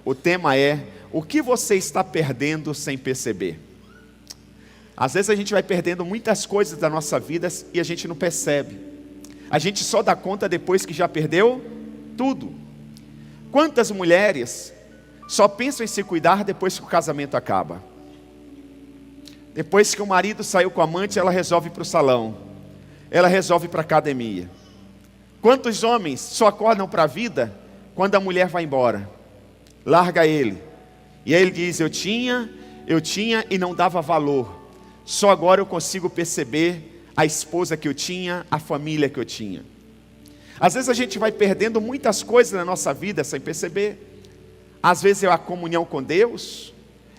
O tema é: o que você está perdendo sem perceber? Às vezes a gente vai perdendo muitas coisas da nossa vida e a gente não percebe. A gente só dá conta depois que já perdeu tudo. Quantas mulheres só pensam em se cuidar depois que o casamento acaba? Depois que o marido saiu com a amante, ela resolve ir para o salão, ela resolve ir para a academia. Quantos homens só acordam para a vida quando a mulher vai embora, larga ele, e aí ele diz: eu tinha e não dava valor, só agora eu consigo perceber a esposa que eu tinha, a família que eu tinha. Às vezes a gente vai perdendo muitas coisas na nossa vida sem perceber. Às vezes é a comunhão com Deus,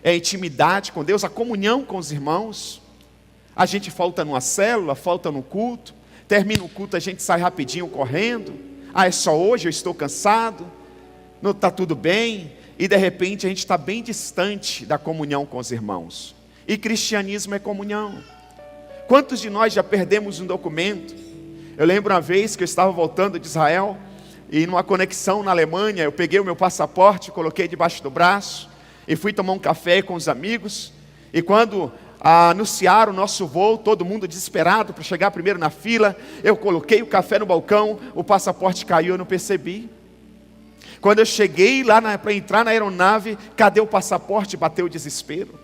é a intimidade com Deus, a comunhão com os irmãos. A gente falta numa célula, falta no culto, termina o culto, a gente sai rapidinho correndo. Ah, é só hoje, eu estou cansado, não está tudo bem. E de repente a gente está bem distante da comunhão com os irmãos. E cristianismo é comunhão. Quantos de nós já perdemos um documento? Eu lembro uma vez que eu estava voltando de Israel, e numa conexão na Alemanha, eu peguei o meu passaporte, coloquei debaixo do braço, e fui tomar um café com os amigos. E quando anunciaram o nosso voo, todo mundo desesperado para chegar primeiro na fila, eu coloquei o café no balcão, o passaporte caiu, eu não percebi. Quando eu cheguei lá para entrar na aeronave, cadê o passaporte? Bateu o desespero.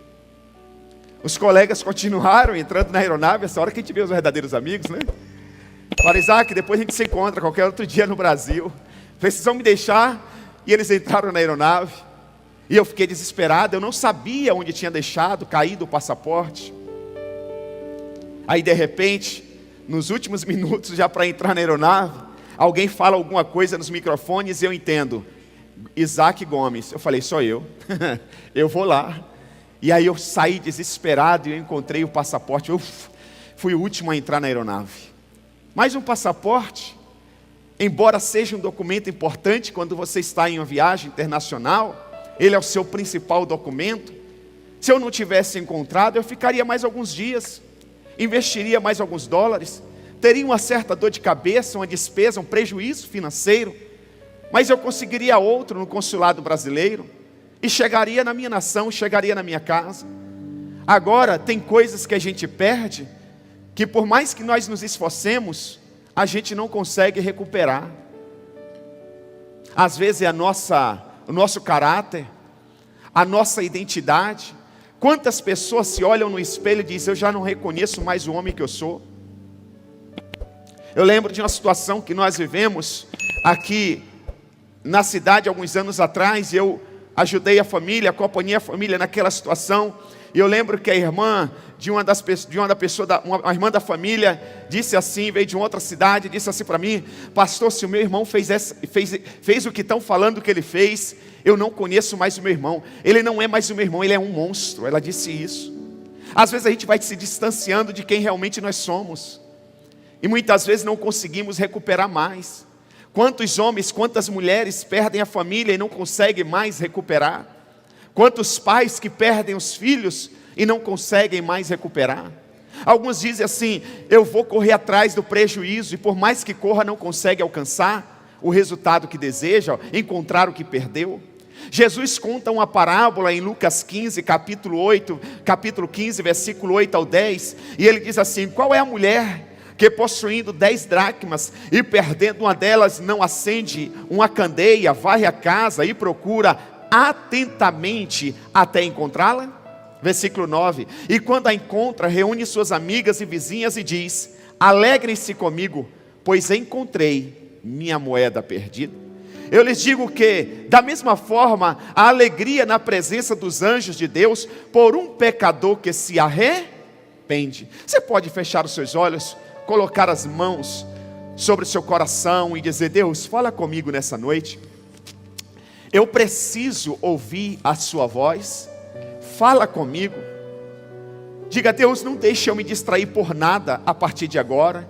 Os colegas continuaram entrando na aeronave, essa hora que a gente vê os verdadeiros amigos, né? Falaram: Isaac, depois a gente se encontra qualquer outro dia no Brasil. Precisam me deixar. E eles entraram na aeronave. E eu fiquei desesperado, eu não sabia onde tinha deixado, caído o passaporte. Aí de repente, nos últimos minutos, já para entrar na aeronave, alguém fala alguma coisa nos microfones e eu entendo: Isaac Gomes. Eu falei: sou eu. Eu vou lá. E aí eu saí desesperado e eu encontrei o passaporte. Eu fui o último a entrar na aeronave. Mas um passaporte, embora seja um documento importante quando você está em uma viagem internacional, ele é o seu principal documento. Se eu não tivesse encontrado, eu ficaria mais alguns dias, investiria mais alguns dólares, teria uma certa dor de cabeça, uma despesa, um prejuízo financeiro, mas eu conseguiria outro no consulado brasileiro, e chegaria na minha nação, chegaria na minha casa. Agora, tem coisas que a gente perde, que por mais que nós nos esforcemos, a gente não consegue recuperar. Às vezes é o nosso caráter, a nossa identidade. Quantas pessoas se olham no espelho e dizem: eu já não reconheço mais o homem que eu sou. Eu lembro de uma situação que nós vivemos aqui na cidade alguns anos atrás, e eu ajudei a família, acompanhei a família naquela situação. E eu lembro que a irmã uma irmã da família disse assim, veio de outra cidade, disse assim para mim: pastor, se o meu irmão fez o que estão falando que ele fez, eu não conheço mais o meu irmão, ele não é mais o meu irmão, ele é um monstro. Ela disse isso. Às vezes a gente vai se distanciando de quem realmente nós somos, e muitas vezes não conseguimos recuperar mais. Quantos homens, quantas mulheres perdem a família e não conseguem mais recuperar? Quantos pais que perdem os filhos e não conseguem mais recuperar? Alguns dizem assim: eu vou correr atrás do prejuízo, e por mais que corra, não consegue alcançar o resultado que deseja, encontrar o que perdeu. Jesus conta uma parábola em Lucas 15, capítulo 15, versículo 8 ao 10, e ele diz assim: qual é a mulher que, possuindo 10 dracmas e perdendo uma delas, não acende uma candeia, varre a casa e procura atentamente até encontrá-la? Versículo 9: e quando a encontra, reúne suas amigas e vizinhas e diz: alegrem-se comigo, pois encontrei minha moeda perdida. Eu lhes digo que, da mesma forma, a alegria na presença dos anjos de Deus por um pecador que se arrepende. Você pode fechar os seus olhos, colocar as mãos sobre o seu coração e dizer: Deus, fala comigo nessa noite. Eu preciso ouvir a sua voz. Fala comigo. Diga: Deus, não deixe eu me distrair por nada a partir de agora.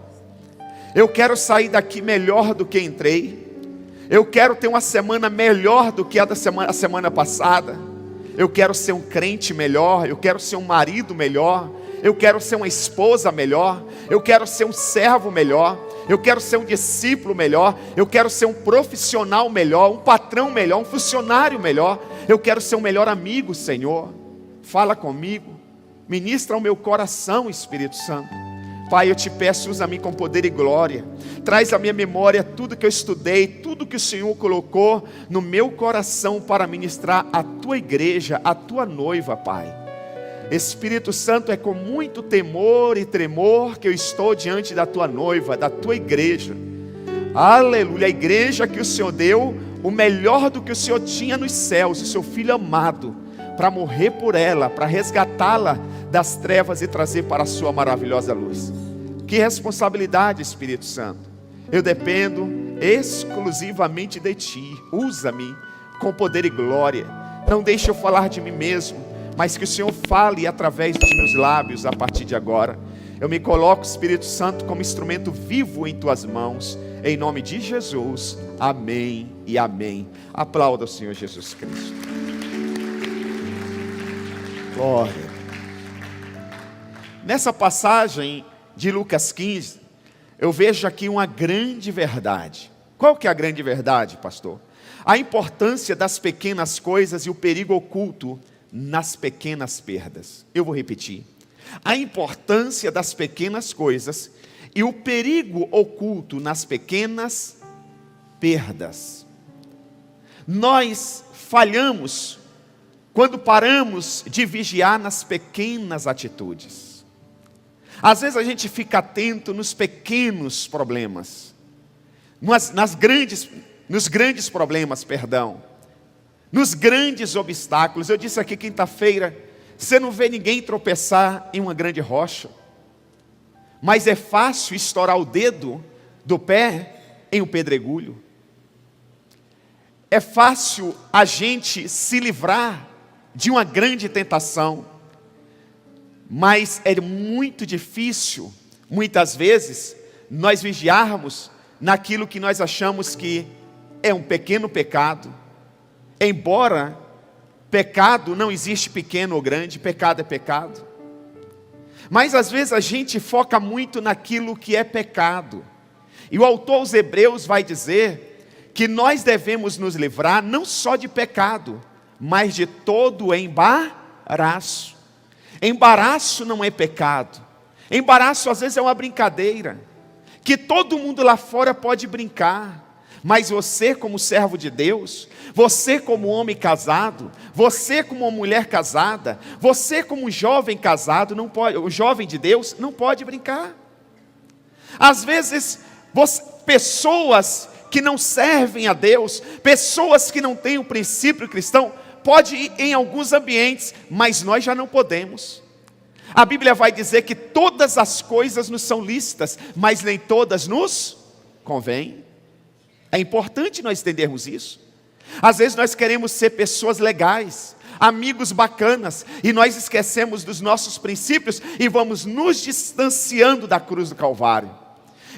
Eu quero sair daqui melhor do que entrei. Eu quero ter uma semana melhor do que a semana passada. Eu quero ser um crente melhor. Eu quero ser um marido melhor. Eu quero ser uma esposa melhor. Eu quero ser um servo melhor. Eu quero ser um discípulo melhor. Eu quero ser um profissional melhor, um patrão melhor, um funcionário melhor. Eu quero ser o melhor amigo, Senhor. Fala comigo. Ministra ao meu coração, Espírito Santo. Pai, eu te peço, usa-me com poder e glória. Traz à minha memória tudo que eu estudei, tudo que o Senhor colocou no meu coração para ministrar a tua igreja, a tua noiva, Pai. Espírito Santo, é com muito temor e tremor que eu estou diante da tua noiva, da tua igreja. Aleluia, a igreja que o Senhor deu, o melhor do que o Senhor tinha nos céus, o seu Filho amado, para morrer por ela, para resgatá-la das trevas e trazer para a sua maravilhosa luz. Que responsabilidade, Espírito Santo. Eu dependo exclusivamente de Ti. Usa-me com poder e glória. Não deixe eu falar de mim mesmo, mas que o Senhor fale através dos meus lábios a partir de agora. Eu me coloco, Espírito Santo, como instrumento vivo em Tuas mãos. Em nome de Jesus. Amém e amém. Aplauda o Senhor Jesus Cristo. Glória. Nessa passagem de Lucas 15, eu vejo aqui uma grande verdade. Qual que é a grande verdade, pastor? A importância das pequenas coisas e o perigo oculto nas pequenas perdas. Eu vou repetir. A importância das pequenas coisas e o perigo oculto nas pequenas perdas. Nós falhamos quando paramos de vigiar nas pequenas atitudes. Às vezes a gente fica atento nos pequenos problemas, nos grandes problemas, nos grandes obstáculos. Eu disse aqui quinta-feira, você não vê ninguém tropeçar em uma grande rocha, mas é fácil estourar o dedo do pé em um pedregulho. É fácil a gente se livrar de uma grande tentação, mas é muito difícil, muitas vezes, nós vigiarmos naquilo que nós achamos que é um pequeno pecado. Embora pecado não existe pequeno ou grande, pecado é pecado. Mas às vezes a gente foca muito naquilo que é pecado. E o autor aos Hebreus vai dizer que nós devemos nos livrar não só de pecado, mas de todo embaraço. Embaraço não é pecado. Embaraço às vezes é uma brincadeira, que todo mundo lá fora pode brincar, mas você como servo de Deus, você como homem casado, você como uma mulher casada, você como jovem casado, não pode, o jovem de Deus não pode brincar. Às vezes, pessoas que não servem a Deus, pessoas que não têm o princípio cristão, pode ir em alguns ambientes, mas nós já não podemos. A Bíblia vai dizer que todas as coisas nos são lícitas, mas nem todas nos convêm. É importante nós entendermos isso. Às vezes nós queremos ser pessoas legais, amigos bacanas, e nós esquecemos dos nossos princípios e vamos nos distanciando da cruz do Calvário.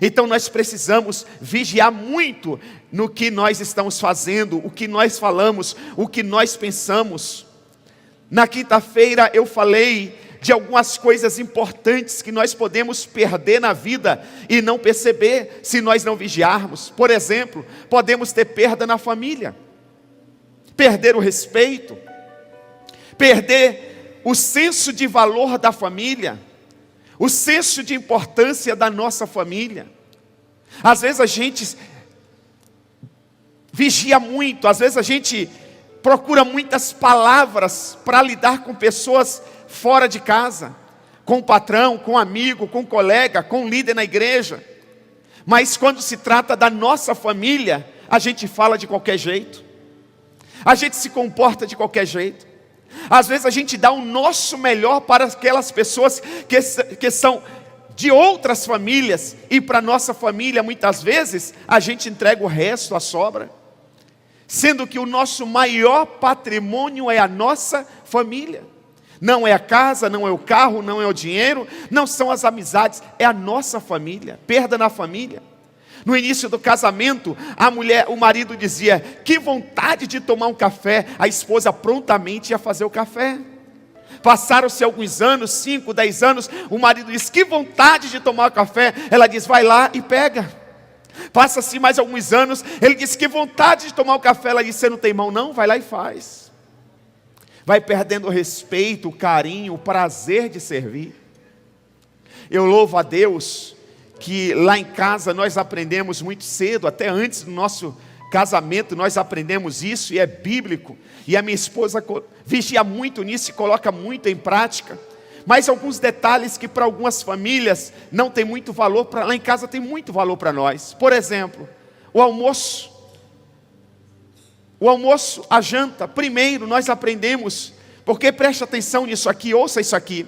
Então nós precisamos vigiar muito no que nós estamos fazendo, o que nós falamos, o que nós pensamos. Na quinta-feira eu falei de algumas coisas importantes que nós podemos perder na vida e não perceber se nós não vigiarmos. Por exemplo, podemos ter perda na família, perder o respeito, perder o senso de valor da família, o senso de importância da nossa família. Às vezes a gente vigia muito, às vezes a gente procura muitas palavras para lidar com pessoas fora de casa, com o patrão, com o amigo, com o colega, com o líder na igreja. Mas quando se trata da nossa família, a gente fala de qualquer jeito, a gente se comporta de qualquer jeito. Às vezes a gente dá o nosso melhor para aquelas pessoas que são de outras famílias, e para a nossa família muitas vezes a gente entrega o resto, a sobra, sendo que o nosso maior patrimônio é a nossa família. Não é a casa, não é o carro, não é o dinheiro, não são as amizades, é a nossa família. Perda na família. No início do casamento, o marido dizia: que vontade de tomar um café. A esposa prontamente ia fazer o café. Passaram-se alguns anos, 5, 10 anos, o marido diz: que vontade de tomar o café. Ela diz: vai lá e pega. Passa-se mais alguns anos, ele diz: que vontade de tomar o café. Ela diz: você não tem mão não? Vai lá e faz. vai perdendo o respeito, o carinho, o prazer de servir. Eu louvo a Deus que lá em casa nós aprendemos muito cedo, até antes do nosso casamento nós aprendemos isso, e é bíblico, e a minha esposa vigia muito nisso e coloca muito em prática. Mas alguns detalhes que para algumas famílias não tem muito valor, lá em casa tem muito valor para nós. Por exemplo, o almoço, a janta. Primeiro nós aprendemos, porque preste atenção nisso aqui, ouça isso aqui.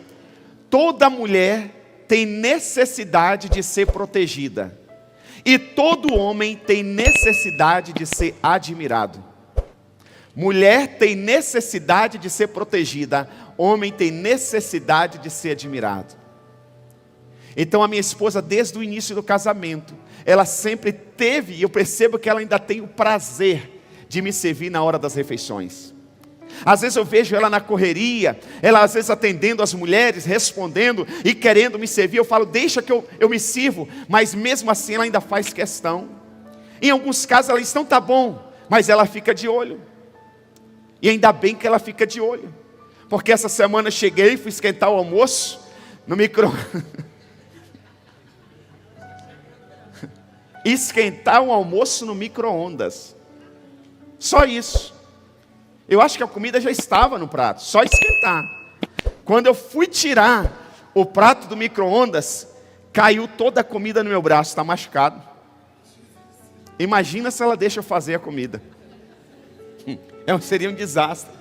Toda mulher tem necessidade de ser protegida, e todo homem tem necessidade de ser admirado. Mulher tem necessidade de ser protegida, homem tem necessidade de ser admirado. Então a minha esposa, desde o início do casamento, ela sempre teve, e eu percebo que ela ainda tem o prazer de me servir na hora das refeições. Às vezes eu vejo ela na correria, ela às vezes atendendo as mulheres, respondendo e querendo me servir. Eu falo, deixa que eu me sirvo, mas mesmo assim ela ainda faz questão. Em alguns casos ela diz, então tá bom, mas ela fica de olho. E ainda bem que ela fica de olho, porque essa semana eu cheguei, fui esquentar o almoço no esquentar um almoço no micro-ondas. Só isso. Eu acho que a comida já estava no prato, só esquentar. Quando eu fui tirar o prato do micro-ondas, caiu toda a comida no meu braço, está machucado. Imagina se ela deixa eu fazer a comida. Seria um desastre.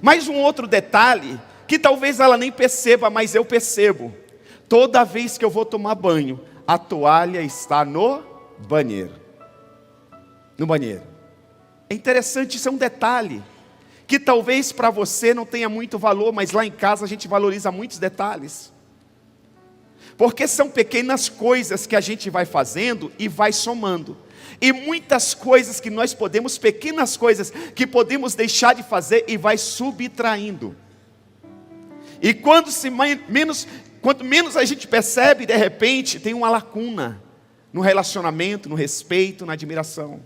Mas um outro detalhe, que talvez ela nem perceba, mas eu percebo. Toda vez que eu vou tomar banho, a toalha está no banheiro. No banheiro. É interessante, isso é um detalhe que talvez para você não tenha muito valor, mas lá em casa a gente valoriza muitos detalhes. Porque são pequenas coisas que a gente vai fazendo e vai somando. E muitas coisas que nós podemos, pequenas coisas que podemos deixar de fazer e vai subtraindo. E quanto menos a gente percebe, de repente tem uma lacuna no relacionamento, no respeito, na admiração.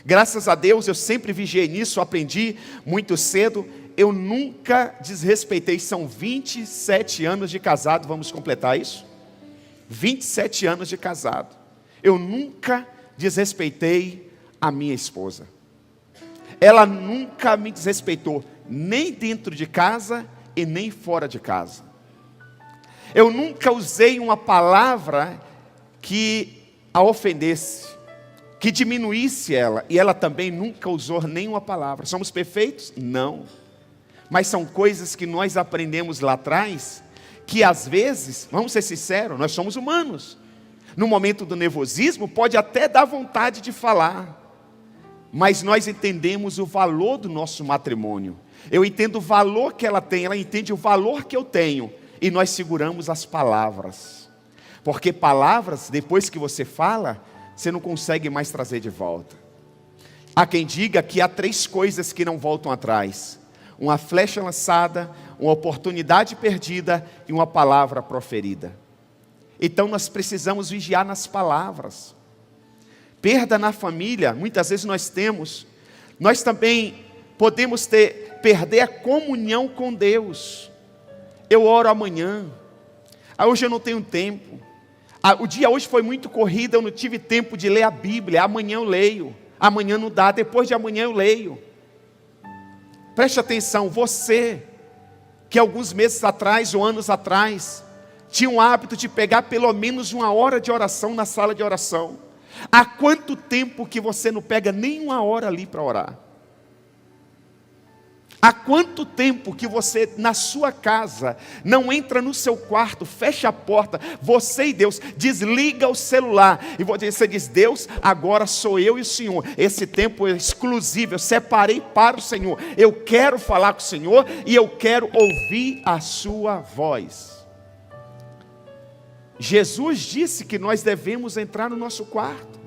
Graças a Deus eu sempre vigiei nisso, aprendi muito cedo. Eu nunca desrespeitei, são 27 anos de casado, vamos completar isso? 27 anos de casado. Eu nunca desrespeitei a minha esposa. Ela nunca me desrespeitou, nem dentro de casa e nem fora de casa. Eu nunca usei uma palavra que a ofendesse, que diminuísse ela, e ela também nunca usou nenhuma palavra. Somos perfeitos? Não. Mas são coisas que nós aprendemos lá atrás, que às vezes, vamos ser sinceros, nós somos humanos. No momento do nervosismo, pode até dar vontade de falar, mas nós entendemos o valor do nosso matrimônio. Eu entendo o valor que ela tem, ela entende o valor que eu tenho, e nós seguramos as palavras. Porque palavras, depois que você fala, você não consegue mais trazer de volta. Há quem diga que há 3 coisas que não voltam atrás: uma flecha lançada, uma oportunidade perdida e uma palavra proferida. Então nós precisamos vigiar nas palavras. Perda na família, muitas vezes nós temos. Nós também podemos perder a comunhão com Deus. Eu oro amanhã. Hoje eu não tenho tempo. O dia hoje foi muito corrido, eu não tive tempo de ler a Bíblia. Amanhã eu leio. Amanhã não dá, depois de amanhã eu leio. Preste atenção, você que alguns meses atrás ou anos atrás tinha o hábito de pegar pelo menos 1 hora de oração na sala de oração. Há quanto tempo que você não pega nem 1 hora ali para orar? Há quanto tempo que você na sua casa não entra no seu quarto, fecha a porta, você e Deus, desliga o celular e você diz: Deus, agora sou eu e o Senhor, esse tempo é exclusivo, eu separei para o Senhor, eu quero falar com o Senhor e eu quero ouvir a sua voz. Jesus disse que nós devemos entrar no nosso quarto,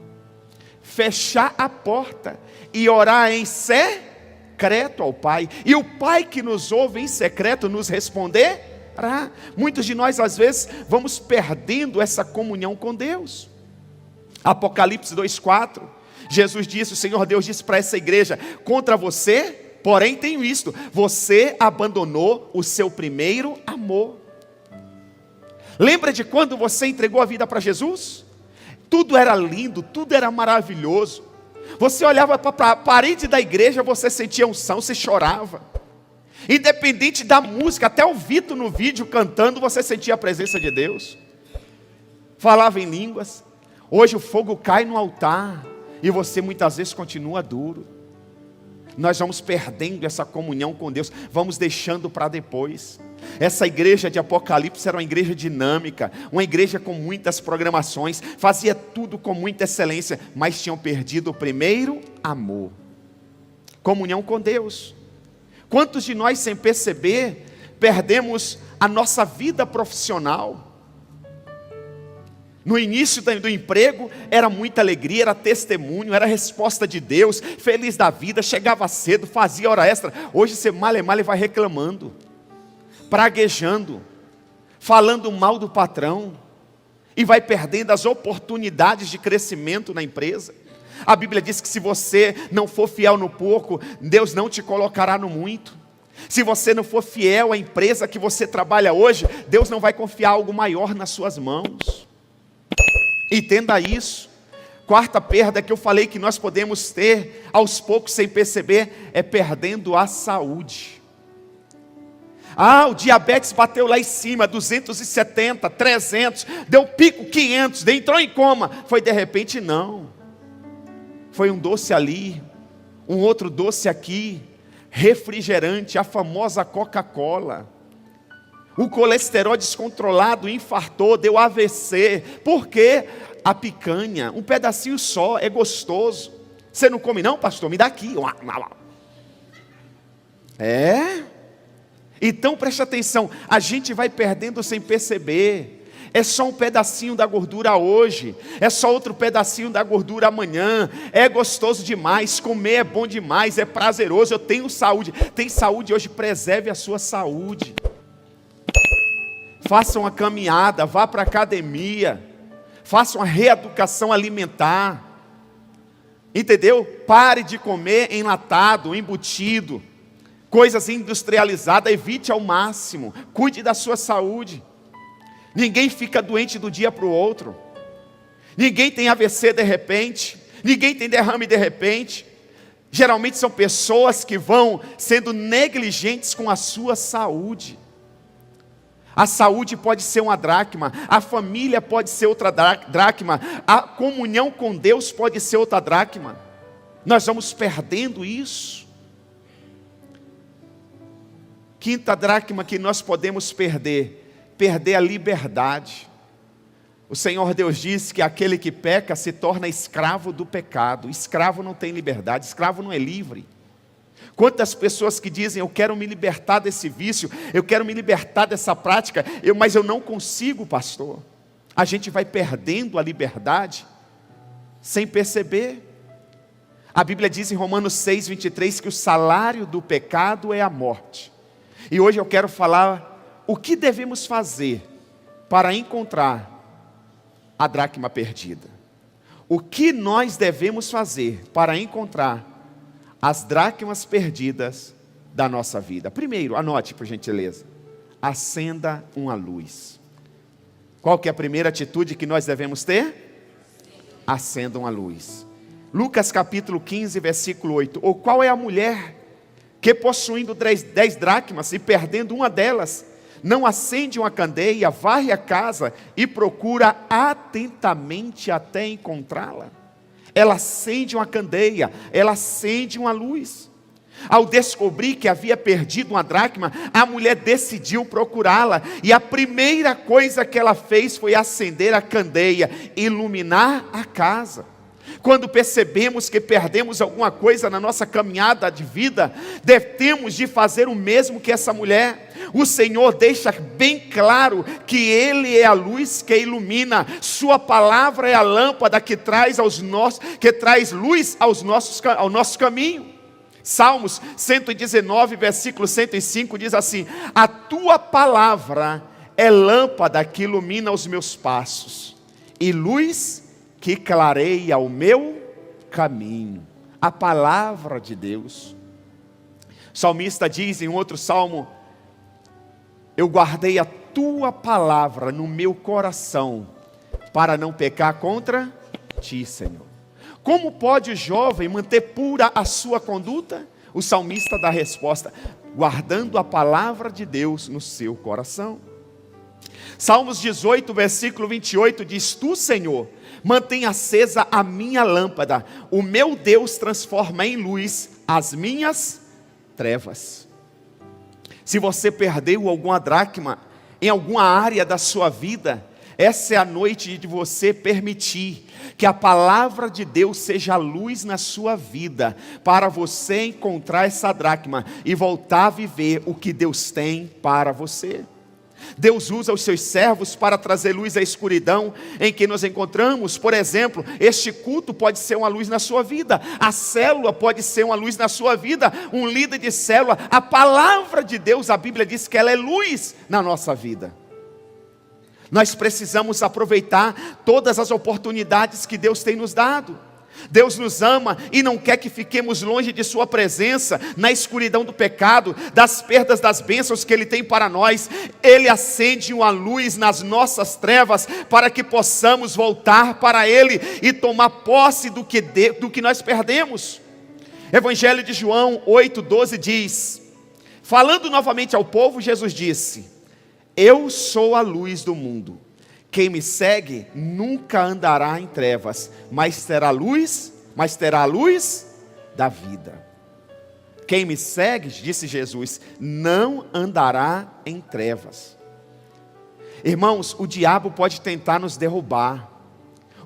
fechar a porta e orar em secreto ao Pai, e o Pai que nos ouve em secreto nos responderá. Muitos de nós às vezes vamos perdendo essa comunhão com Deus. Apocalipse 2:4, Jesus disse, o Senhor Deus disse para essa igreja: contra você porém tenho isto: você abandonou o seu primeiro amor. Lembra de quando você entregou a vida para Jesus? Tudo era lindo, tudo era maravilhoso. Você olhava para a parede da igreja, você sentia unção, você chorava. Independente da música, até o Vitor no vídeo cantando, você sentia a presença de Deus. Falava em línguas. Hoje o fogo cai no altar e você muitas vezes continua duro. Nós vamos perdendo essa comunhão com Deus, vamos deixando para depois. Essa igreja de Apocalipse era uma igreja dinâmica, uma igreja com muitas programações, fazia tudo com muita excelência, mas tinham perdido o primeiro amor. Comunhão com Deus. Quantos de nós, sem perceber, perdemos a nossa vida profissional? No início do emprego, era muita alegria, era testemunho, era resposta de Deus, feliz da vida, chegava cedo, fazia hora extra. Hoje você mal vai reclamando, praguejando, falando mal do patrão, e vai perdendo as oportunidades de crescimento na empresa. A Bíblia diz que se você não for fiel no pouco, Deus não te colocará no muito. Se você não for fiel à empresa que você trabalha hoje, Deus não vai confiar algo maior nas suas mãos. Entenda isso. Quarta perda que eu falei que nós podemos ter aos poucos sem perceber é perdendo a saúde. O diabetes bateu lá em cima, 270, 300, deu pico 500, entrou em coma. Foi de repente? Não. Foi um doce ali, um outro doce aqui, refrigerante, a famosa Coca-Cola. O colesterol descontrolado infartou, deu AVC. Por quê? A picanha, um pedacinho só, é gostoso. Você não come não, pastor? Me dá aqui. Então preste atenção, a gente vai perdendo sem perceber. É só um pedacinho da gordura hoje, é só outro pedacinho da gordura amanhã. É gostoso demais, comer é bom demais, é prazeroso. Eu tenho saúde. Tem saúde hoje, preserve a sua saúde. Faça uma caminhada, vá para a academia, faça uma reeducação alimentar. Entendeu? Pare de comer enlatado, embutido, coisas industrializadas, evite ao máximo. Cuide da sua saúde. Ninguém fica doente do dia para o outro. Ninguém tem AVC de repente. Ninguém tem derrame de repente. Geralmente são pessoas que vão sendo negligentes com a sua saúde. A saúde pode ser uma dracma, a família pode ser outra dracma, a comunhão com Deus pode ser outra dracma. Nós vamos perdendo isso. Quinta dracma que nós podemos perder a liberdade. O Senhor Deus diz que aquele que peca se torna escravo do pecado. Escravo não tem liberdade, escravo não é livre. Quantas pessoas que dizem: eu quero me libertar desse vício, eu quero me libertar dessa prática, mas eu não consigo, pastor. A gente vai perdendo a liberdade sem perceber. A Bíblia diz em Romanos 6:23 que o salário do pecado é a morte. E hoje eu quero falar o que devemos fazer para encontrar a dracma perdida. O que nós devemos fazer para encontrar as dracmas perdidas da nossa vida? Primeiro, anote por gentileza: acenda uma luz. Qual que é a primeira atitude que nós devemos ter? Acenda uma luz. Lucas capítulo 15, versículo 8. Ou qual é a mulher que, possuindo 10 dracmas e perdendo uma delas, não acende uma candeia, varre a casa e procura atentamente até encontrá-la? Ela acende uma candeia, ela acende uma luz. Ao descobrir que havia perdido uma dracma, a mulher decidiu procurá-la, e a primeira coisa que ela fez foi acender a candeia, iluminar a casa. Quando percebemos que perdemos alguma coisa na nossa caminhada de vida, temos de fazer o mesmo que essa mulher. O Senhor deixa bem claro que Ele é a luz que ilumina. Sua palavra é a lâmpada que traz luz ao nosso caminho. Salmos 119, versículo 105 diz assim: a tua palavra é lâmpada que ilumina os meus passos e luz que clareia o meu caminho. A palavra de Deus. salmista diz em outro salmo: eu guardei a tua palavra no meu coração, para não pecar contra ti, Senhor. Como pode o jovem manter pura a sua conduta? O salmista dá a resposta: guardando a palavra de Deus no seu coração. Salmos 18, versículo 28 diz: tu, Senhor, mantém acesa a minha lâmpada, o meu Deus transforma em luz as minhas trevas. Se você perdeu alguma dracma em alguma área da sua vida, essa é a noite de você permitir que a palavra de Deus seja a luz na sua vida, para você encontrar essa dracma e voltar a viver o que Deus tem para você. Deus usa os seus servos para trazer luz à escuridão em que nos encontramos. Por exemplo, este culto pode ser uma luz na sua vida, a célula pode ser uma luz na sua vida, um líder de célula. A palavra de Deus, a Bíblia diz que ela é luz na nossa vida. Nós precisamos aproveitar todas as oportunidades que Deus tem nos dado. Deus nos ama e não quer que fiquemos longe de sua presença, na escuridão do pecado, das perdas das bênçãos que Ele tem para nós. Ele acende uma luz nas nossas trevas, para que possamos voltar para Ele e tomar posse do que nós perdemos. Evangelho de João 8,12 diz, falando novamente ao povo, Jesus disse: eu sou a luz do mundo. Quem me segue nunca andará em trevas, mas terá a luz da vida. Quem me segue, disse Jesus, não andará em trevas. Irmãos, o diabo pode tentar nos derrubar.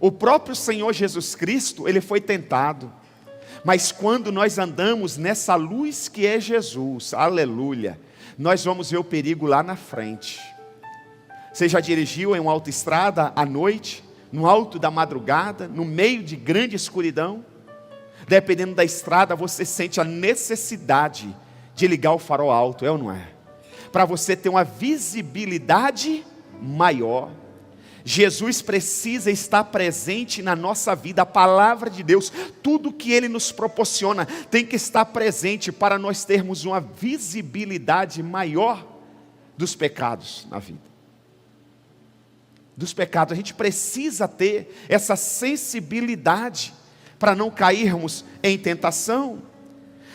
O próprio Senhor Jesus Cristo, Ele foi tentado. Mas quando nós andamos nessa luz que é Jesus, aleluia, nós vamos ver o perigo lá na frente. Você já dirigiu em uma autoestrada à noite, no alto da madrugada, no meio de grande escuridão? Dependendo da estrada, você sente a necessidade de ligar o farol alto, é ou não é? Para você ter uma visibilidade maior. Jesus precisa estar presente na nossa vida. A palavra de Deus, tudo que Ele nos proporciona, tem que estar presente para nós termos uma visibilidade maior dos pecados na vida. Dos pecados, a gente precisa ter essa sensibilidade para não cairmos em tentação.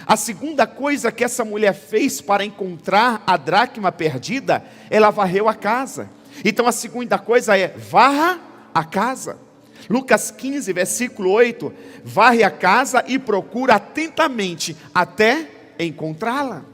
A segunda coisa que essa mulher fez para encontrar a dracma perdida, ela varreu a casa. Então a segunda coisa é: varra a casa. Lucas 15, versículo 8, varre a casa e procura atentamente até encontrá-la.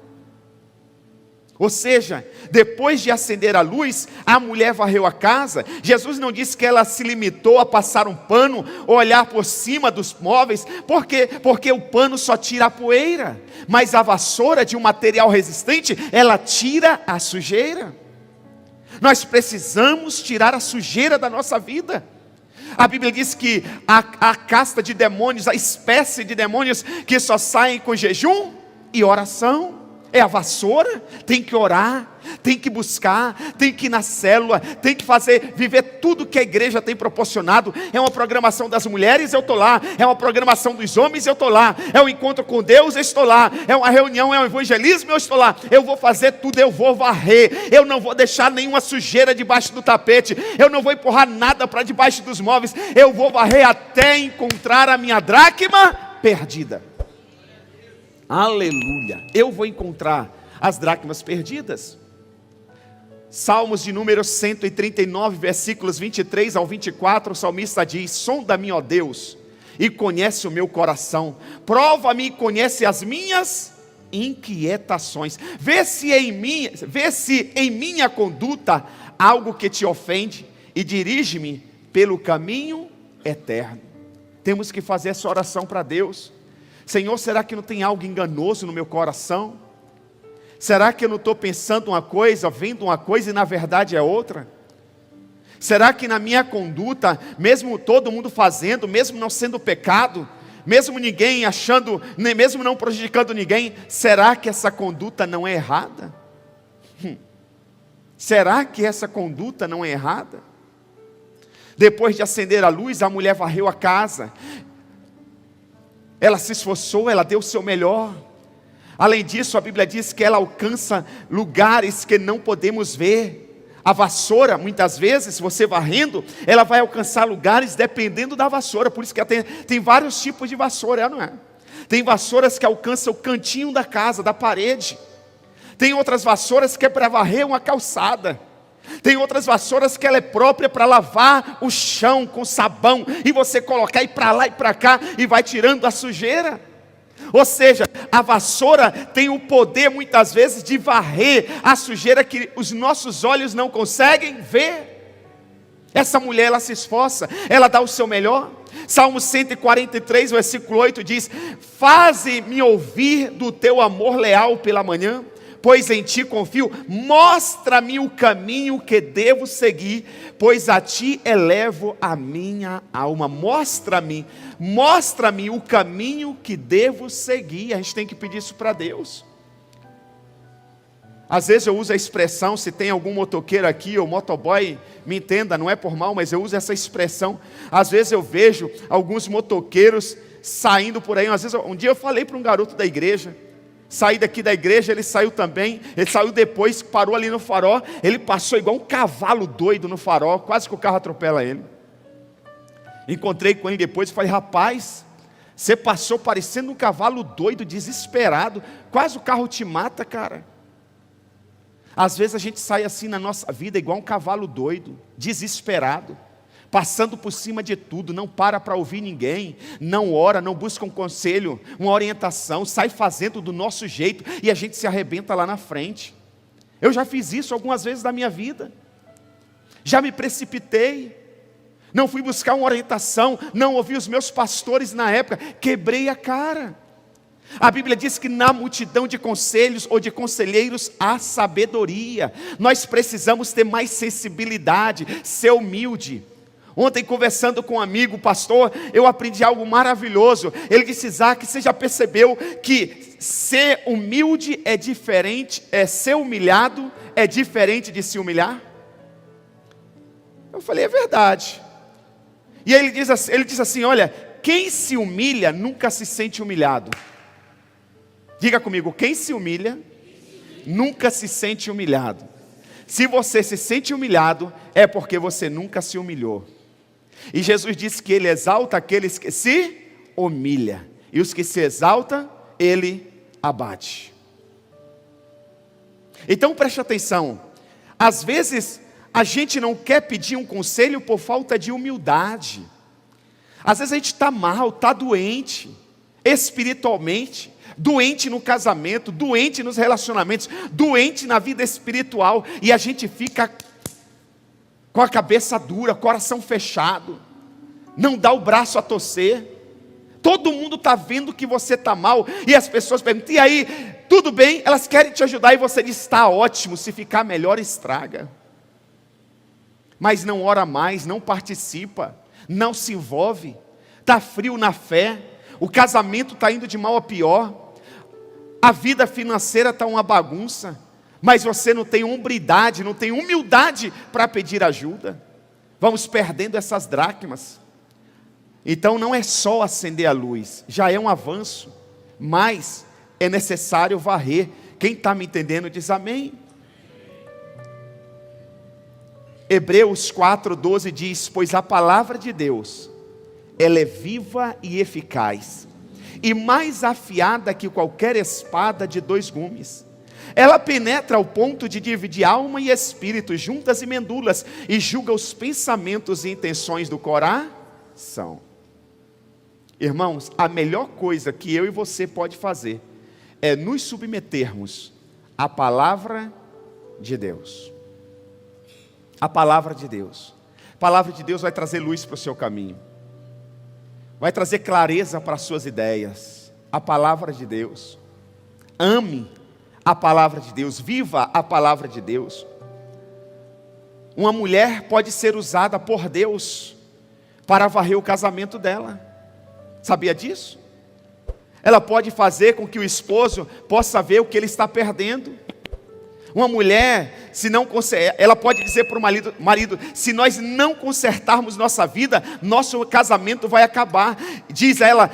Ou seja, depois de acender a luz, a mulher varreu a casa. Jesus não disse que ela se limitou a passar um pano, ou olhar por cima dos móveis, porque o pano só tira a poeira, mas a vassoura, de um material resistente, ela tira a sujeira. Nós precisamos tirar a sujeira da nossa vida. A Bíblia diz que a casta de demônios, a espécie de demônios que só saem com jejum e oração, é a vassoura. Tem que orar, tem que buscar, tem que ir na célula, tem que viver tudo que a igreja tem proporcionado. É uma programação das mulheres, eu estou lá. É uma programação dos homens, eu estou lá. É um encontro com Deus, eu estou lá. É uma reunião, é um evangelismo, eu estou lá. Eu vou fazer tudo, eu vou varrer. Eu não vou deixar nenhuma sujeira debaixo do tapete. Eu não vou empurrar nada para debaixo dos móveis. Eu vou varrer até encontrar a minha dracma perdida. Aleluia, eu vou encontrar as dracmas perdidas. Salmos de número 139, versículos 23 ao 24, o salmista diz: sonda-me, ó Deus, e conhece o meu coração, prova-me e conhece as minhas inquietações, vê se em minha conduta algo que te ofende, e dirige-me pelo caminho eterno. Temos que fazer essa oração para Deus. Senhor, será que não tem algo enganoso no meu coração? Será que eu não estou pensando uma coisa, vendo uma coisa e na verdade é outra? Será que na minha conduta, mesmo todo mundo fazendo, mesmo não sendo pecado, mesmo ninguém achando, nem mesmo não prejudicando ninguém, será que essa conduta não é errada? Será que essa conduta não é errada? Depois de acender a luz, a mulher varreu a casa. Ela se esforçou, ela deu o seu melhor. Além disso, a Bíblia diz que ela alcança lugares que não podemos ver. A vassoura, muitas vezes, se você varrendo, ela vai alcançar lugares dependendo da vassoura. Por isso que tem vários tipos de vassoura, não é? Tem vassouras que alcançam o cantinho da casa, da parede. Tem outras vassouras que é para varrer uma calçada. Tem outras vassouras que ela é própria para lavar o chão com sabão, e você colocar e para lá e para cá, e vai tirando a sujeira. Ou seja, a vassoura tem o poder muitas vezes de varrer a sujeira que os nossos olhos não conseguem ver. Essa mulher, ela se esforça, ela dá o seu melhor. Salmo 143, versículo 8 diz: faze-me ouvir do teu amor leal pela manhã, pois em ti confio. Mostra-me o caminho que devo seguir, pois a ti elevo a minha alma. Mostra-me o caminho que devo seguir. A gente tem que pedir isso para Deus. Às vezes eu uso a expressão, se tem algum motoqueiro aqui ou motoboy, me entenda, não é por mal, mas eu uso essa expressão. Às vezes eu vejo alguns motoqueiros saindo por aí. Às vezes, um dia eu falei para um garoto da igreja, saí daqui da igreja, ele saiu também, ele saiu depois, parou ali no farol, ele passou igual um cavalo doido no farol, quase que o carro atropela ele. Encontrei com ele depois e falei: rapaz, você passou parecendo um cavalo doido, desesperado, quase o carro te mata, cara. Às vezes a gente sai assim na nossa vida igual um cavalo doido, desesperado, passando por cima de tudo, não para ouvir ninguém, não ora, não busca um conselho, uma orientação, sai fazendo do nosso jeito e a gente se arrebenta lá na frente. Eu já fiz isso algumas vezes na minha vida, já me precipitei, não fui buscar uma orientação, não ouvi os meus pastores na época, quebrei a cara. A Bíblia diz que na multidão de conselhos ou de conselheiros há sabedoria. Nós precisamos ter mais sensibilidade, ser humilde. Ontem, conversando com um amigo, pastor, eu aprendi algo maravilhoso. Ele disse: Isaac, você já percebeu que ser humilde é diferente, ser humilhado é diferente de se humilhar? Eu falei: é verdade. E aí ele diz assim: olha, quem se humilha nunca se sente humilhado. Diga comigo: quem se humilha nunca se sente humilhado. Se você se sente humilhado, é porque você nunca se humilhou. E Jesus disse que Ele exalta aqueles que se humilham, e os que se exaltam, Ele abate. Então preste atenção, às vezes a gente não quer pedir um conselho por falta de humildade. Às vezes a gente está mal, está doente, espiritualmente, doente no casamento, doente nos relacionamentos, doente na vida espiritual, e a gente fica com a cabeça dura, coração fechado, não dá o braço a torcer. Todo mundo está vendo que você está mal, e as pessoas perguntam: e aí, tudo bem? Elas querem te ajudar, e você diz: está ótimo, se ficar melhor estraga. Mas não ora mais, não participa, não se envolve, está frio na fé, o casamento está indo de mal a pior, a vida financeira está uma bagunça, mas você não tem hombridade, não tem humildade para pedir ajuda. Vamos perdendo essas dracmas. Então não é só acender a luz, já é um avanço, mas é necessário varrer. Quem está me entendendo diz amém. Hebreus 4:12 diz: pois a palavra de Deus, ela é viva e eficaz, e mais afiada que qualquer espada de 2 gumes. Ela penetra ao ponto de dividir alma e espírito, juntas e medulas, e julga os pensamentos e intenções do coração. Irmãos, a melhor coisa que eu e você pode fazer é nos submetermos à palavra de Deus. A palavra de Deus. A palavra de Deus vai trazer luz para o seu caminho, vai trazer clareza para as suas ideias. A palavra de Deus. Ame a palavra de Deus, viva a palavra de Deus. Uma mulher pode ser usada por Deus para varrer o casamento dela. Sabia disso? Ela pode fazer com que o esposo possa ver o que ele está perdendo. Uma mulher ela pode dizer para o marido, se nós não consertarmos nossa vida, nosso casamento vai acabar. Diz ela,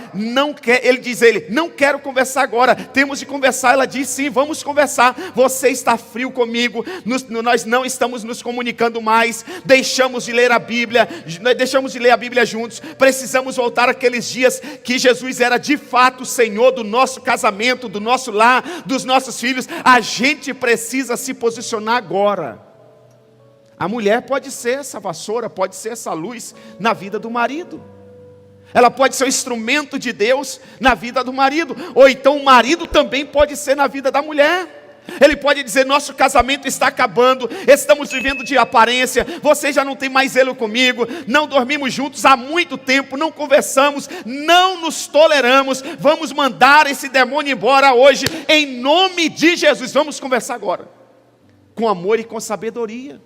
ele diz não quero conversar agora, temos de conversar. Ela diz, sim, vamos conversar. Você está frio comigo, nós não estamos nos comunicando mais, deixamos de ler a Bíblia juntos. Precisamos voltar àqueles dias que Jesus era de fato o Senhor do nosso casamento, do nosso lar, dos nossos filhos. A gente precisa se posicionar agora. A mulher pode ser essa vassoura, pode ser essa luz na vida do marido. Ela pode ser um instrumento de Deus na vida do marido. Ou então o marido também pode ser na vida da mulher. Ele pode dizer, nosso casamento está acabando, estamos vivendo de aparência, você já não tem mais zelo comigo, não dormimos juntos há muito tempo, não conversamos, não nos toleramos, vamos mandar esse demônio embora hoje, em nome de Jesus. Vamos conversar agora, com amor e com sabedoria.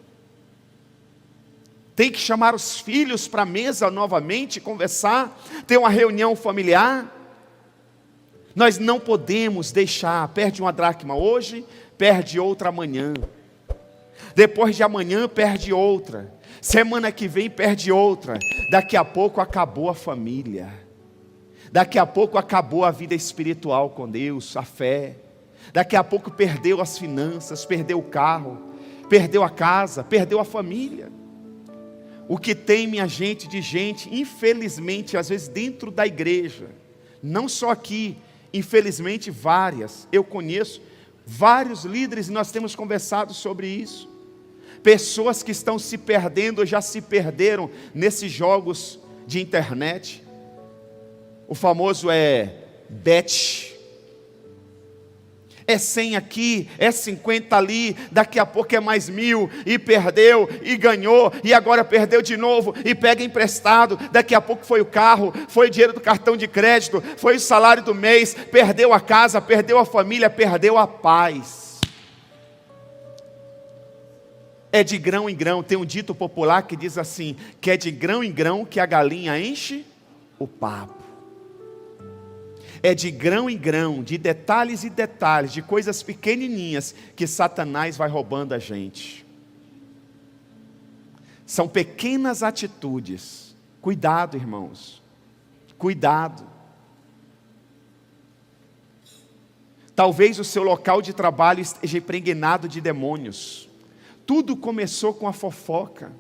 Tem que chamar os filhos para a mesa novamente, conversar, ter uma reunião familiar. Nós não podemos deixar, perde uma dracma hoje, perde outra amanhã. Depois de amanhã, perde outra. Semana que vem, perde outra. Daqui a pouco acabou a família. Daqui a pouco acabou a vida espiritual com Deus, a fé. Daqui a pouco perdeu as finanças, perdeu o carro, perdeu a casa, perdeu a família. O que tem, minha gente, de gente, infelizmente, às vezes dentro da igreja, não só aqui, infelizmente várias, eu conheço vários líderes e nós temos conversado sobre isso. Pessoas que estão se perdendo, já se perderam nesses jogos de internet. O famoso bet. É 100 aqui, é 50 ali, daqui a pouco é mais 1000, e perdeu, e ganhou, e agora perdeu de novo, e pega emprestado, daqui a pouco foi o carro, foi o dinheiro do cartão de crédito, foi o salário do mês, perdeu a casa, perdeu a família, perdeu a paz. É de grão em grão, tem um dito popular que diz assim, que é de grão em grão que a galinha enche o papo. É de grão em grão, de detalhes e detalhes, de coisas pequenininhas, que Satanás vai roubando a gente. São pequenas atitudes. Cuidado, irmãos. Cuidado. Talvez o seu local de trabalho esteja impregnado de demônios. Tudo começou com a fofoca.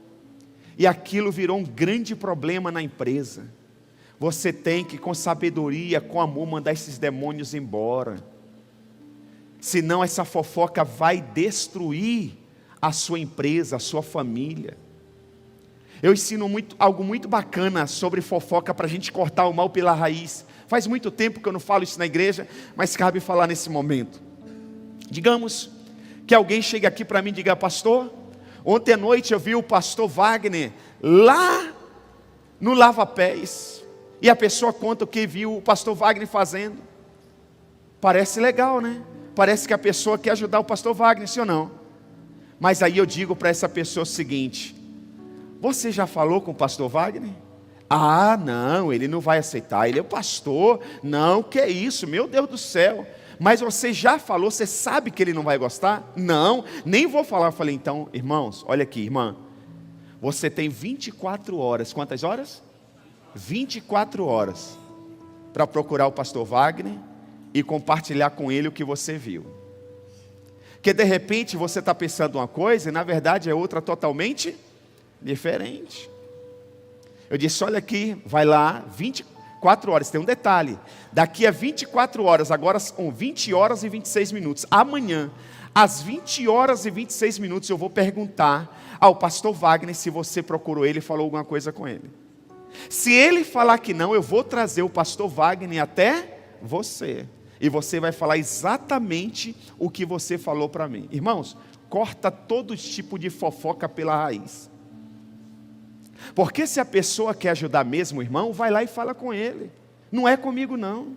E aquilo virou um grande problema na empresa. Você tem que, com sabedoria, com amor, mandar esses demônios embora. Senão essa fofoca vai destruir a sua empresa, a sua família. Eu ensino algo muito bacana sobre fofoca para a gente cortar o mal pela raiz. Faz muito tempo que eu não falo isso na igreja, mas cabe falar nesse momento. Digamos que alguém chega aqui para mim e diga, pastor, ontem à noite eu vi o pastor Wagner lá no lava-pés. E a pessoa conta o que viu o pastor Wagner fazendo. Parece legal, né? Parece que a pessoa quer ajudar o pastor Wagner, sim ou não? Mas aí eu digo para essa pessoa o seguinte, você já falou com o pastor Wagner? Ah, não, ele não vai aceitar, ele é o pastor. Não, que é isso, meu Deus do céu. Mas você já falou, você sabe que ele não vai gostar? Não, nem vou falar. Eu falei, então, irmãos, olha aqui, irmã. Você tem 24 horas, quantas horas? 24 horas para procurar o pastor Wagner e compartilhar com ele o que você viu. Que de repente você está pensando uma coisa e na verdade é outra totalmente diferente. Eu disse, olha aqui, vai lá, 24 horas, tem um detalhe. Daqui a 24 horas, agora são 20 horas e 26 minutos. Amanhã, às 20 horas e 26 minutos, eu vou perguntar ao pastor Wagner se você procurou ele e falou alguma coisa com ele. Se ele falar que não, eu vou trazer o pastor Wagner até você. E você vai falar exatamente o que você falou para mim. Irmãos, corta todo tipo de fofoca pela raiz. Porque se a pessoa quer ajudar mesmo o irmão, vai lá e fala com ele. Não é comigo não.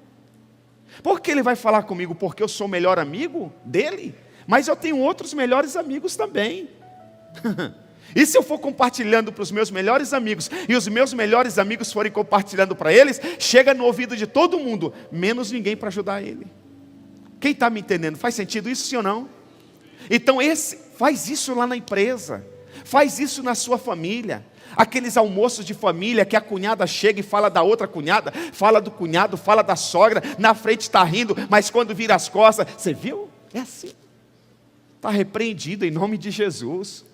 Por que ele vai falar comigo? Porque eu sou o melhor amigo dele? Mas eu tenho outros melhores amigos também. E se eu for compartilhando para os meus melhores amigos, e os meus melhores amigos forem compartilhando para eles, chega no ouvido de todo mundo, menos ninguém para ajudar ele. Quem está me entendendo? Faz sentido isso, sim ou não? Então Faz isso lá na empresa. Faz isso na sua família. Aqueles almoços de família que a cunhada chega e fala da outra cunhada, fala do cunhado, fala da sogra, na frente está rindo, mas quando vira as costas, você viu? É assim. Está repreendido em nome de Jesus.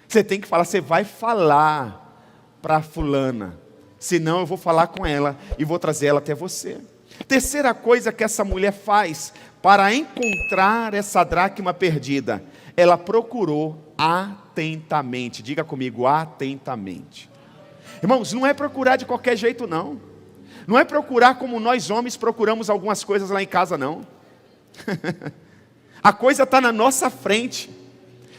Você tem que falar, você vai falar para fulana, senão eu vou falar com ela e vou trazer ela até você. Terceira coisa que essa mulher faz para encontrar essa dracma perdida, ela procurou atentamente. Diga comigo, atentamente. Irmãos, não é procurar de qualquer jeito não. Não é procurar como nós homens procuramos algumas coisas lá em casa não. A coisa está na nossa frente.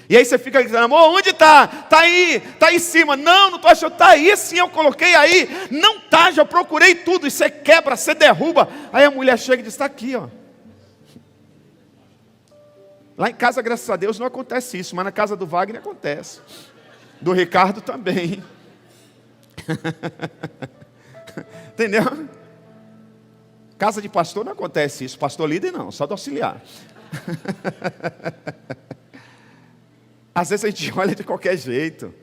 E aí você fica dizendo, amor, onde está? Está aí em cima. Não estou achando, está aí sim, eu coloquei aí. Não está, já procurei tudo. E você quebra, você derruba. Aí a mulher chega e diz, está aqui, ó. Lá em casa, graças a Deus, não acontece isso, mas na casa do Wagner acontece. Do Ricardo também. Entendeu? Casa de pastor não acontece isso. Pastor líder não, só do auxiliar. Às vezes a gente olha de qualquer jeito.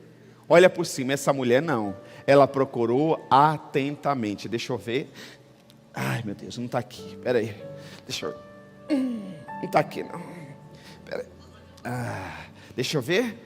Olha por cima, essa mulher não. Ela procurou atentamente. Deixa eu ver. Ai meu Deus, não está aqui. Espera aí. Deixa eu... Não está aqui não. Espera aí. Deixa eu ver.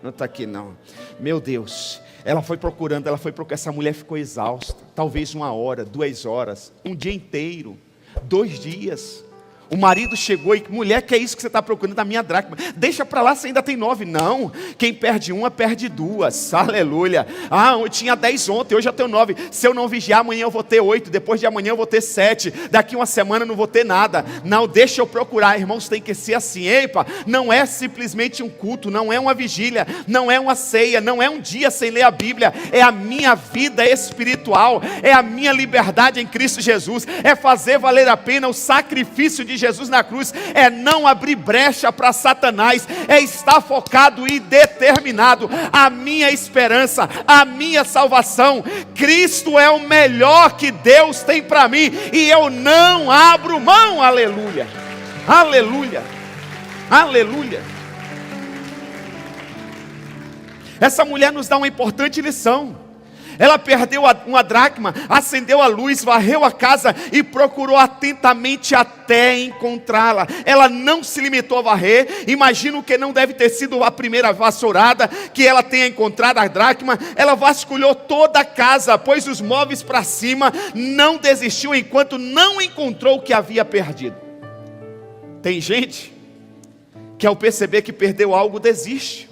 Não está aqui não. Meu Deus. Ela foi procurando. Essa mulher ficou exausta. Talvez 1 hora, 2 horas, um dia inteiro, 2 dias. O marido chegou e, mulher, que é isso que você está procurando? Da minha dracma. Deixa para lá, você ainda tem 9. Não, quem perde uma, perde 2. Aleluia. Eu tinha 10 ontem, hoje eu tenho 9. Se eu não vigiar, amanhã eu vou ter 8. Depois de amanhã eu vou ter 7. Daqui uma semana eu não vou ter nada. Não, deixa eu procurar. Irmãos, tem que ser assim. Epa, não é simplesmente um culto, não é uma vigília, não é uma ceia, não é um dia sem ler a Bíblia. É a minha vida espiritual, é a minha liberdade em Cristo Jesus, é fazer valer a pena o sacrifício de Jesus na cruz, é não abrir brecha para Satanás, é estar focado e determinado. A minha esperança, a minha salvação, Cristo é o melhor que Deus tem para mim, e eu não abro mão. Aleluia, aleluia, aleluia. Essa mulher nos dá uma importante lição. Ela perdeu uma dracma, acendeu a luz, varreu a casa e procurou atentamente até encontrá-la. Ela não se limitou a varrer. Imagino que não deve ter sido a primeira vassourada que ela tenha encontrado a dracma. Ela vasculhou toda a casa, pôs os móveis para cima, não desistiu enquanto não encontrou o que havia perdido. Tem gente que ao perceber que perdeu algo desiste,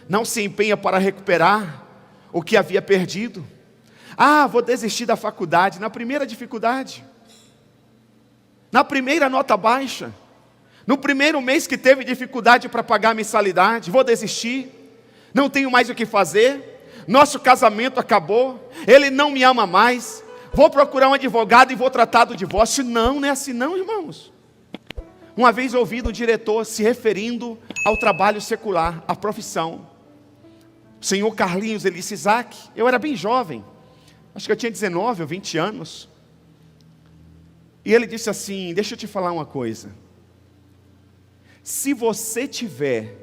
não se empenha para recuperar o que havia perdido. Vou desistir da faculdade na primeira dificuldade, na primeira nota baixa, no primeiro mês que teve dificuldade para pagar a mensalidade. Vou desistir, não tenho mais o que fazer, nosso casamento acabou, ele não me ama mais, vou procurar um advogado e vou tratar do divórcio. Não é assim não, irmãos. Uma vez ouvi um diretor se referindo ao trabalho secular, à profissão. O senhor Carlinhos, ele disse, Isaac, eu era bem jovem, acho que eu tinha 19 ou 20 anos, e ele disse assim, deixa eu te falar uma coisa, se você tiver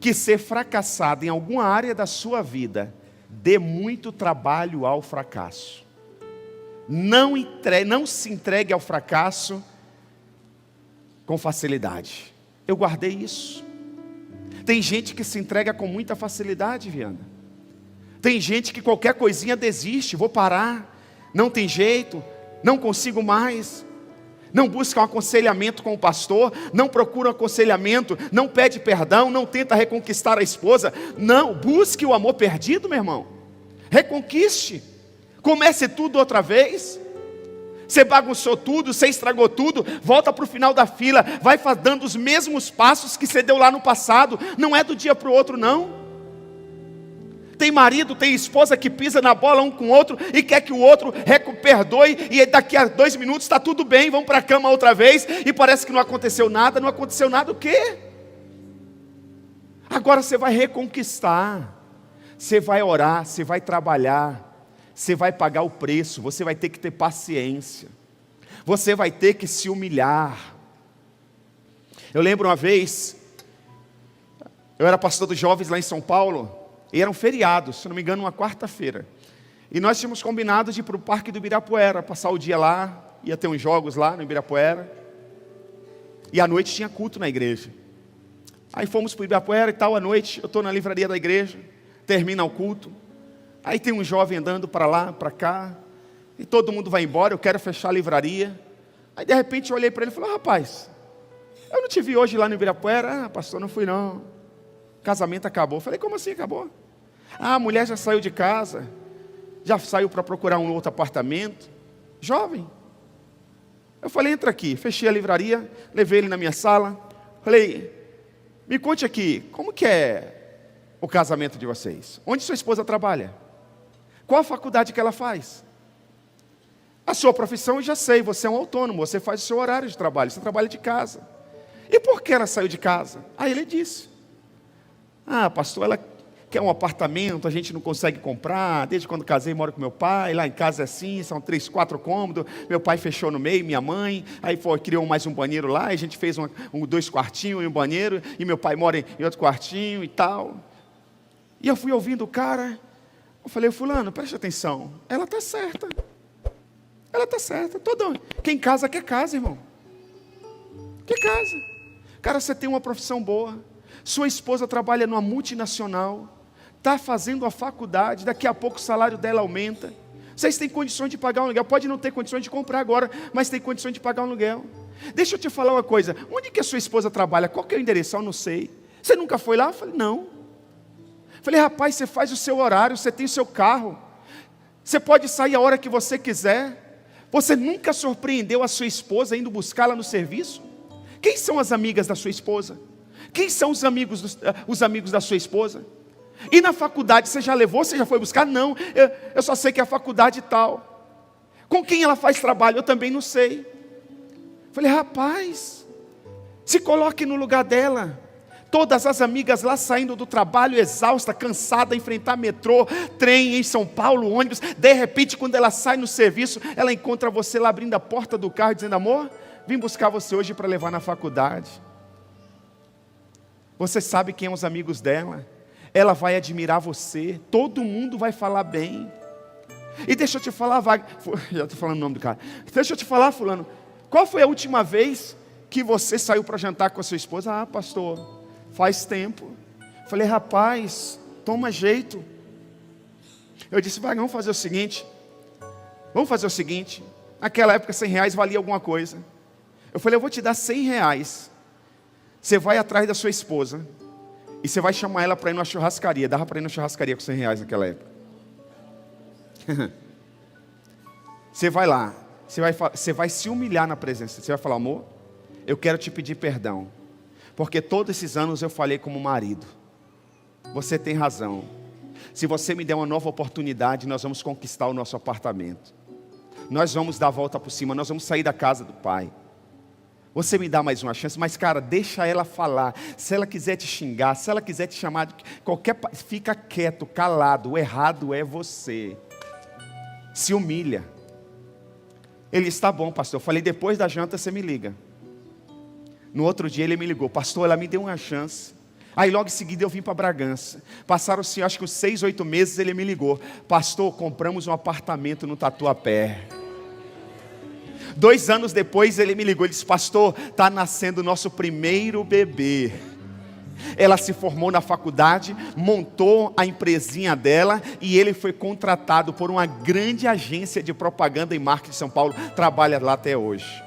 que ser fracassado em alguma área da sua vida, dê muito trabalho ao fracasso, não se entregue ao fracasso com facilidade. Eu guardei isso. Tem gente que se entrega com muita facilidade, Viana. Tem gente que qualquer coisinha desiste, vou parar, não tem jeito, não consigo mais. Não busca um aconselhamento com o pastor, não procura um aconselhamento, não pede perdão, não tenta reconquistar a esposa. Não, busque o amor perdido, meu irmão. Reconquiste, comece tudo outra vez. Você bagunçou tudo, você estragou tudo, volta para o final da fila, vai dando os mesmos passos que você deu lá no passado. Não é do dia para o outro não. Tem marido, tem esposa que pisa na bola um com o outro e quer que o outro perdoe, e daqui a 2 minutos está tudo bem, vão para a cama outra vez, e parece que não aconteceu nada. Não aconteceu nada o quê? Agora você vai reconquistar, você vai orar, você vai trabalhar, você vai pagar o preço, você vai ter que ter paciência, você vai ter que se humilhar. Eu lembro uma vez, Eu era pastor dos jovens lá em São Paulo, e era um feriado, se não me engano, uma quarta-feira. E nós tínhamos combinado de ir para o Parque do Ibirapuera, passar o dia lá, ia ter uns jogos lá no Ibirapuera. E à noite tinha culto na igreja. Aí fomos para o Ibirapuera e tal, à noite, eu estou na livraria da igreja, termina o culto. Aí tem um jovem andando para lá, para cá, e todo mundo vai embora, eu quero fechar a livraria. Aí de repente eu olhei para ele e falei: rapaz, eu não te vi hoje lá no Ibirapuera. Pastor, não fui não. O casamento acabou. Eu falei: como assim acabou? A mulher já saiu de casa, já saiu para procurar um outro apartamento. Jovem. Eu falei: entra aqui. Fechei a livraria, levei ele na minha sala. Falei: me conte aqui, como que é o casamento de vocês? Onde sua esposa trabalha? Qual a faculdade que ela faz? A sua profissão eu já sei, você é um autônomo, você faz o seu horário de trabalho, você trabalha de casa. E por que ela saiu de casa? Aí ele disse: pastor, ela quer um apartamento, a gente não consegue comprar, desde quando casei moro com meu pai, lá em casa é assim, são 3, 4 cômodos, meu pai fechou no meio, minha mãe, aí criou mais um banheiro lá, a gente fez 2 quartinhos e um banheiro, e meu pai mora em outro quartinho e tal. E eu fui ouvindo o cara, eu falei: fulano, preste atenção, ela está certa. Ela está certa. Quem casa quer casa, irmão. Quer casa. Cara, você tem uma profissão boa. Sua esposa trabalha numa multinacional. Está fazendo a faculdade. Daqui a pouco o salário dela aumenta. Vocês têm condições de pagar um aluguel. Pode não ter condições de comprar agora, mas tem condições de pagar um aluguel. Deixa eu te falar uma coisa. Onde que a sua esposa trabalha? Qual que é o endereço? Eu não sei. Você nunca foi lá? Eu falei: não. Eu falei: rapaz, você faz o seu horário, você tem o seu carro. Você pode sair a hora que você quiser. Você nunca surpreendeu a sua esposa indo buscá-la no serviço? Quem são as amigas da sua esposa? Quem são os amigos da sua esposa? E na faculdade você já levou, você já foi buscar? Não, eu só sei que é a faculdade tal. Com quem ela faz trabalho? Eu também não sei. Falei: rapaz, se coloque no lugar dela. Todas as amigas lá saindo do trabalho, exausta, cansada, enfrentar metrô, trem em São Paulo, ônibus. De repente, quando ela sai no serviço, ela encontra você lá abrindo a porta do carro, dizendo: amor, vim buscar você hoje para levar na faculdade. Você sabe quem são os amigos dela. Ela vai admirar você. Todo mundo vai falar bem. E deixa eu te falar, já estou falando o nome do cara. Deixa eu te falar, fulano, qual foi a última vez que você saiu para jantar com a sua esposa? Pastor, faz tempo. Falei: rapaz, toma jeito. Eu disse: vamos fazer o seguinte. Naquela época R$100 valia alguma coisa. Eu falei: eu vou te dar R$100. Você vai atrás da sua esposa e você vai chamar ela para ir numa churrascaria. Dava para ir na churrascaria com R$100 naquela época. Você vai lá, você vai se humilhar na presença. Você vai falar: amor, eu quero te pedir perdão, porque todos esses anos eu falei como marido. Você tem razão. Se você me der uma nova oportunidade, nós vamos conquistar o nosso apartamento. Nós vamos dar a volta por cima, nós vamos sair da casa do pai. Você me dá mais uma chance, mas cara, deixa ela falar. Se ela quiser te xingar, se ela quiser te chamar de fica quieto, calado. O errado é você. Se humilha. Ele: está bom, pastor. Eu falei: depois da janta você me liga. No outro dia ele me ligou: pastor, ela me deu uma chance. Aí logo em seguida eu vim para Bragança. Passaram-se acho que uns 6, 8 meses, ele me ligou: pastor, compramos um apartamento no Tatuapé. 2 anos depois ele me ligou, ele disse: pastor, está nascendo o nosso primeiro bebê. Ela se formou na faculdade, montou a empresinha dela e ele foi contratado por uma grande agência de propaganda e marketing de São Paulo. Trabalha lá até hoje.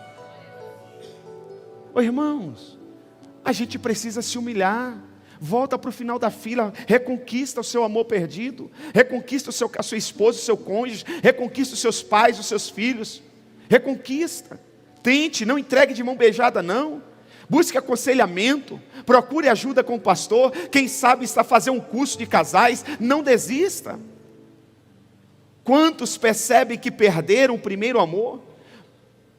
Ô irmãos, a gente precisa se humilhar. Volta para o final da fila, reconquista o seu amor perdido, reconquista a sua esposa, o seu cônjuge, reconquista os seus pais, os seus filhos. Reconquista, tente, não entregue de mão beijada não. Busque aconselhamento, procure ajuda com o pastor. Quem sabe está fazendo um curso de casais. Não desista. Quantos percebem que perderam o primeiro amor,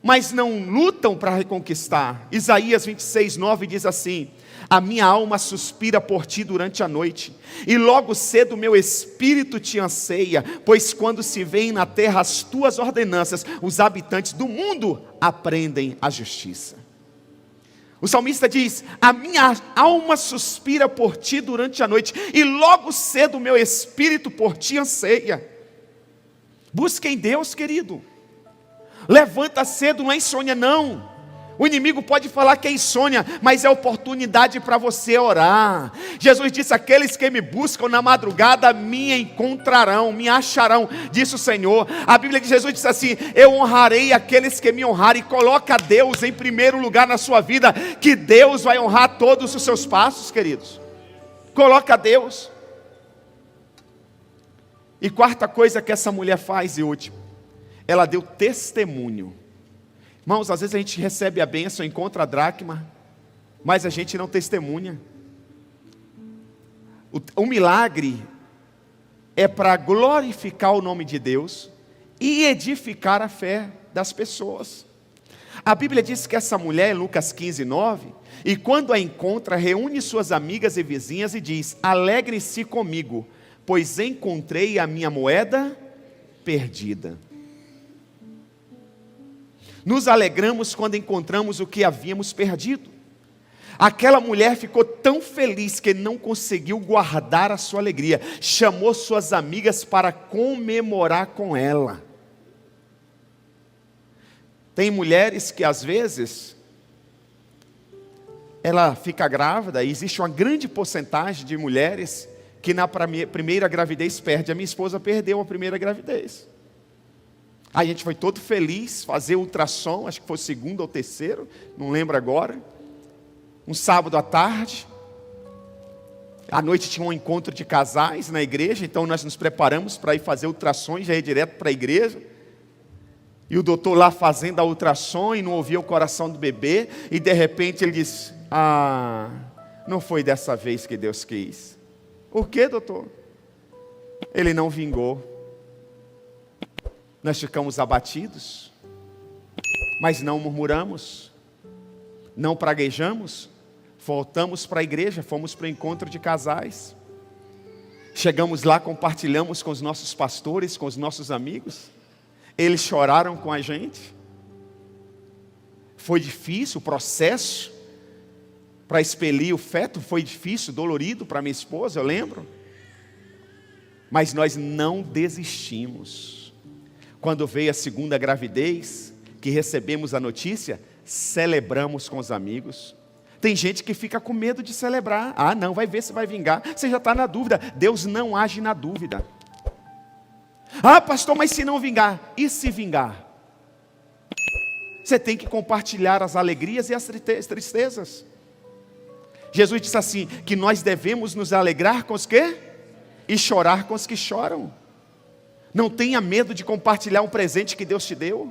mas não lutam para reconquistar? Isaías 26:9 diz assim: a minha alma suspira por ti durante a noite, e logo cedo meu espírito te anseia, pois quando se veem na terra as tuas ordenanças, os habitantes do mundo aprendem a justiça. O salmista diz: a minha alma suspira por ti durante a noite, e logo cedo o meu espírito por ti anseia. Busque em Deus, querido. Levanta cedo, não é insônia não. O inimigo pode falar que é insônia, mas é oportunidade para você orar. Jesus disse: aqueles que me buscam na madrugada me encontrarão, me acharão, disse o Senhor. A Bíblia de Jesus disse assim: eu honrarei aqueles que me honrarem. Coloca Deus em primeiro lugar na sua vida, que Deus vai honrar todos os seus passos, queridos. Coloca Deus. E quarta coisa que essa mulher faz, e último, ela deu testemunho. Irmãos, às vezes a gente recebe a bênção, encontra a dracma, mas a gente não testemunha. O milagre é para glorificar o nome de Deus e edificar a fé das pessoas. A Bíblia diz que essa mulher, em Lucas 15:9, e quando a encontra, reúne suas amigas e vizinhas e diz: alegrem-se comigo, pois encontrei a minha moeda perdida. Nos alegramos quando encontramos o que havíamos perdido. Aquela mulher ficou tão feliz que não conseguiu guardar a sua alegria. Chamou suas amigas para comemorar com ela. Tem mulheres que às vezes ela fica grávida, e existe uma grande porcentagem de mulheres que na primeira gravidez perde. A minha esposa perdeu a primeira gravidez. A gente foi todo feliz fazer ultrassom, acho que foi o segundo ou terceiro, não lembro agora. Um sábado à tarde, à noite tinha um encontro de casais na igreja, então nós nos preparamos para ir fazer ultrassom, já ia direto para a igreja. E o doutor lá fazendo a ultrassom e não ouvia o coração do bebê, e de repente ele disse: não foi dessa vez que Deus quis. Por quê, doutor? Ele não vingou. Nós ficamos abatidos, mas não murmuramos, não praguejamos, voltamos para a igreja, fomos para o encontro de casais, chegamos lá, compartilhamos com os nossos pastores, com os nossos amigos, eles choraram com a gente. Foi difícil o processo para expelir o feto, foi difícil, dolorido para minha esposa, eu lembro, mas nós não desistimos. Quando veio a segunda gravidez, que recebemos a notícia, celebramos com os amigos. Tem gente que fica com medo de celebrar. Não, vai ver se vai vingar. Você já está na dúvida. Deus não age na dúvida. Pastor, mas se não vingar? E se vingar? Você tem que compartilhar as alegrias e as tristezas. Jesus disse assim, que nós devemos nos alegrar com os que? E chorar com os que choram. Não tenha medo de compartilhar um presente que Deus te deu.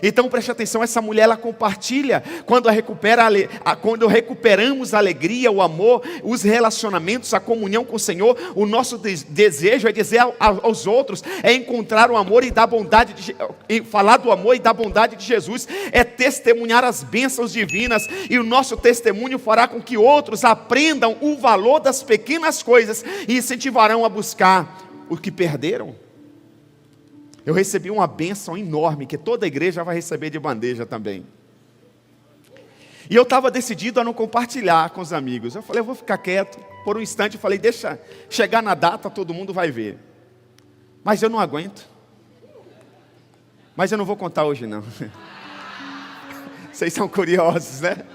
Então preste atenção, essa mulher ela compartilha. Quando recuperamos a alegria, o amor, os relacionamentos, a comunhão com o Senhor, o nosso desejo é dizer aos outros, é encontrar o amor e dar bondade, falar do amor e da bondade de Jesus, é testemunhar as bênçãos divinas, e o nosso testemunho fará com que outros aprendam o valor das pequenas coisas e incentivarão a buscar o que perderam. Eu recebi uma bênção enorme, que toda a igreja vai receber de bandeja também. E eu estava decidido a não compartilhar com os amigos. Eu falei, eu vou ficar quieto. Por um instante eu falei, deixa chegar na data, todo mundo vai ver. Mas eu não aguento. Mas eu não vou contar hoje não. Vocês são curiosos, né?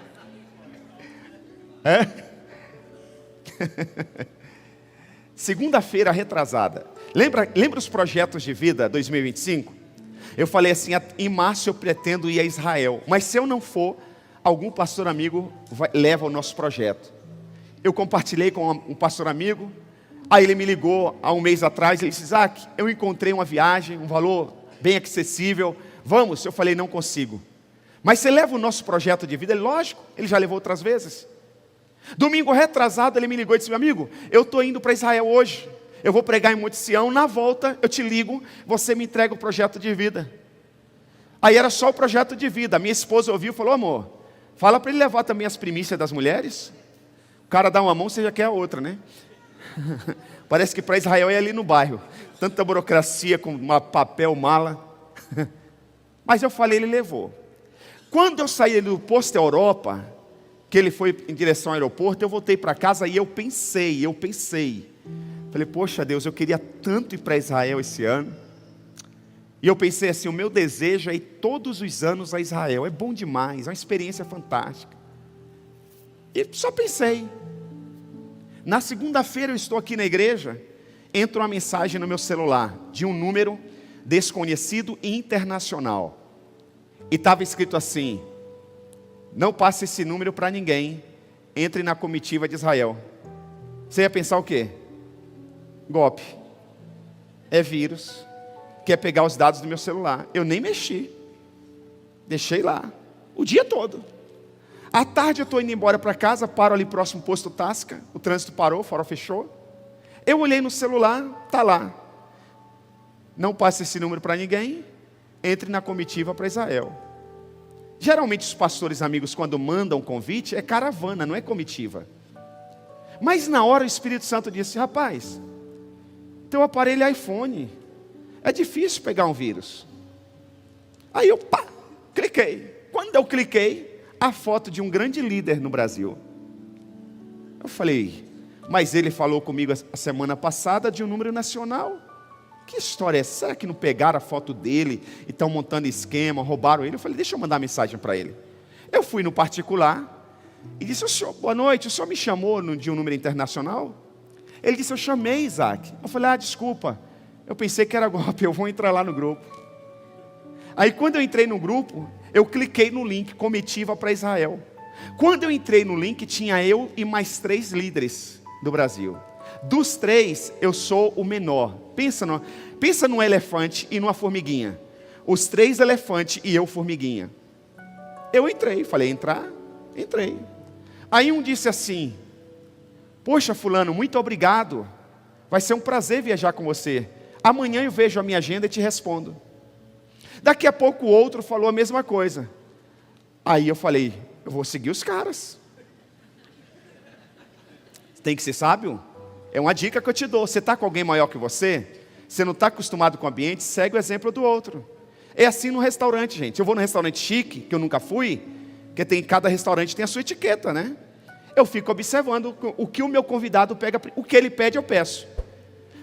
Segunda-feira retrasada. Lembra os projetos de vida 2025? Eu falei assim, em março eu pretendo ir a Israel. Mas se eu não for, algum pastor amigo leva o nosso projeto. Eu compartilhei com um pastor amigo. Aí ele me ligou há um mês atrás. Ele disse, Isaac, eu encontrei uma viagem, um valor bem acessível. Vamos? Eu falei, não consigo. Mas você leva o nosso projeto de vida? Ele, lógico, ele já levou outras vezes. Domingo retrasado ele me ligou e disse, meu amigo, eu estou indo para Israel hoje. Eu vou pregar em Monte Sião, na volta eu te ligo, você me entrega o projeto de vida. Aí era só o projeto de vida. A minha esposa ouviu e falou, amor, fala para ele levar também as primícias das mulheres. O cara dá uma mão, você já quer a outra, né? Parece que para Israel é ali no bairro. Tanta burocracia com uma papel, mala. Mas eu falei, ele levou. Quando eu saí do posto Europa, que ele foi em direção ao aeroporto, eu voltei para casa e eu pensei. Falei, poxa Deus, eu queria tanto ir para Israel esse ano. E eu pensei assim, o meu desejo é ir todos os anos a Israel. É bom demais, é uma experiência fantástica. E só pensei. Na segunda-feira eu estou aqui na igreja, entra uma mensagem no meu celular, de um número desconhecido e internacional. E estava escrito assim: não passe esse número para ninguém, entre na comitiva de Israel. Você ia pensar o quê? Golpe. É vírus. Quer pegar os dados do meu celular. Eu nem mexi. Deixei lá. O dia todo. À tarde eu estou indo embora para casa, paro ali próximo ao posto Tasca. O trânsito parou, o farol fechou. Eu olhei no celular, está lá. Não passe esse número para ninguém, entre na comitiva para Israel. Geralmente os pastores amigos, quando mandam convite, é caravana, não é comitiva. Mas na hora o Espírito Santo disse: rapaz, teu aparelho é iPhone, é difícil pegar um vírus. Aí eu cliquei. Quando eu cliquei, a foto de um grande líder no Brasil. Eu falei, mas ele falou comigo a semana passada de um número nacional. Que história é essa? Será que não pegaram a foto dele e estão montando esquema, roubaram ele? Eu falei, deixa eu mandar mensagem para ele. Eu fui no particular e disse: o senhor, boa noite, o senhor me chamou de um número internacional? Ele disse: eu chamei, Isaac. Eu falei, desculpa, eu pensei que era golpe, eu vou entrar lá no grupo. Aí quando eu entrei no grupo, eu cliquei no link, comitiva para Israel. Quando eu entrei no link, tinha eu e mais 3 líderes do Brasil. Dos 3, eu sou o menor. Pensa num elefante e numa formiguinha. Os 3 elefantes e eu formiguinha. Eu entrei, falei, entrei. Aí um disse assim: poxa fulano, muito obrigado, vai ser um prazer viajar com você. Amanhã eu vejo a minha agenda e te respondo. Daqui a pouco o outro falou a mesma coisa. Aí eu falei, eu vou seguir os caras. Tem que ser sábio. É uma dica que eu te dou. Você está com alguém maior que você? Você não está acostumado com o ambiente? Segue o exemplo do outro. É assim no restaurante, gente. Eu vou num restaurante chique, que eu nunca fui, porque cada restaurante tem a sua etiqueta, né? Eu fico observando o que o meu convidado pega, o que ele pede eu peço.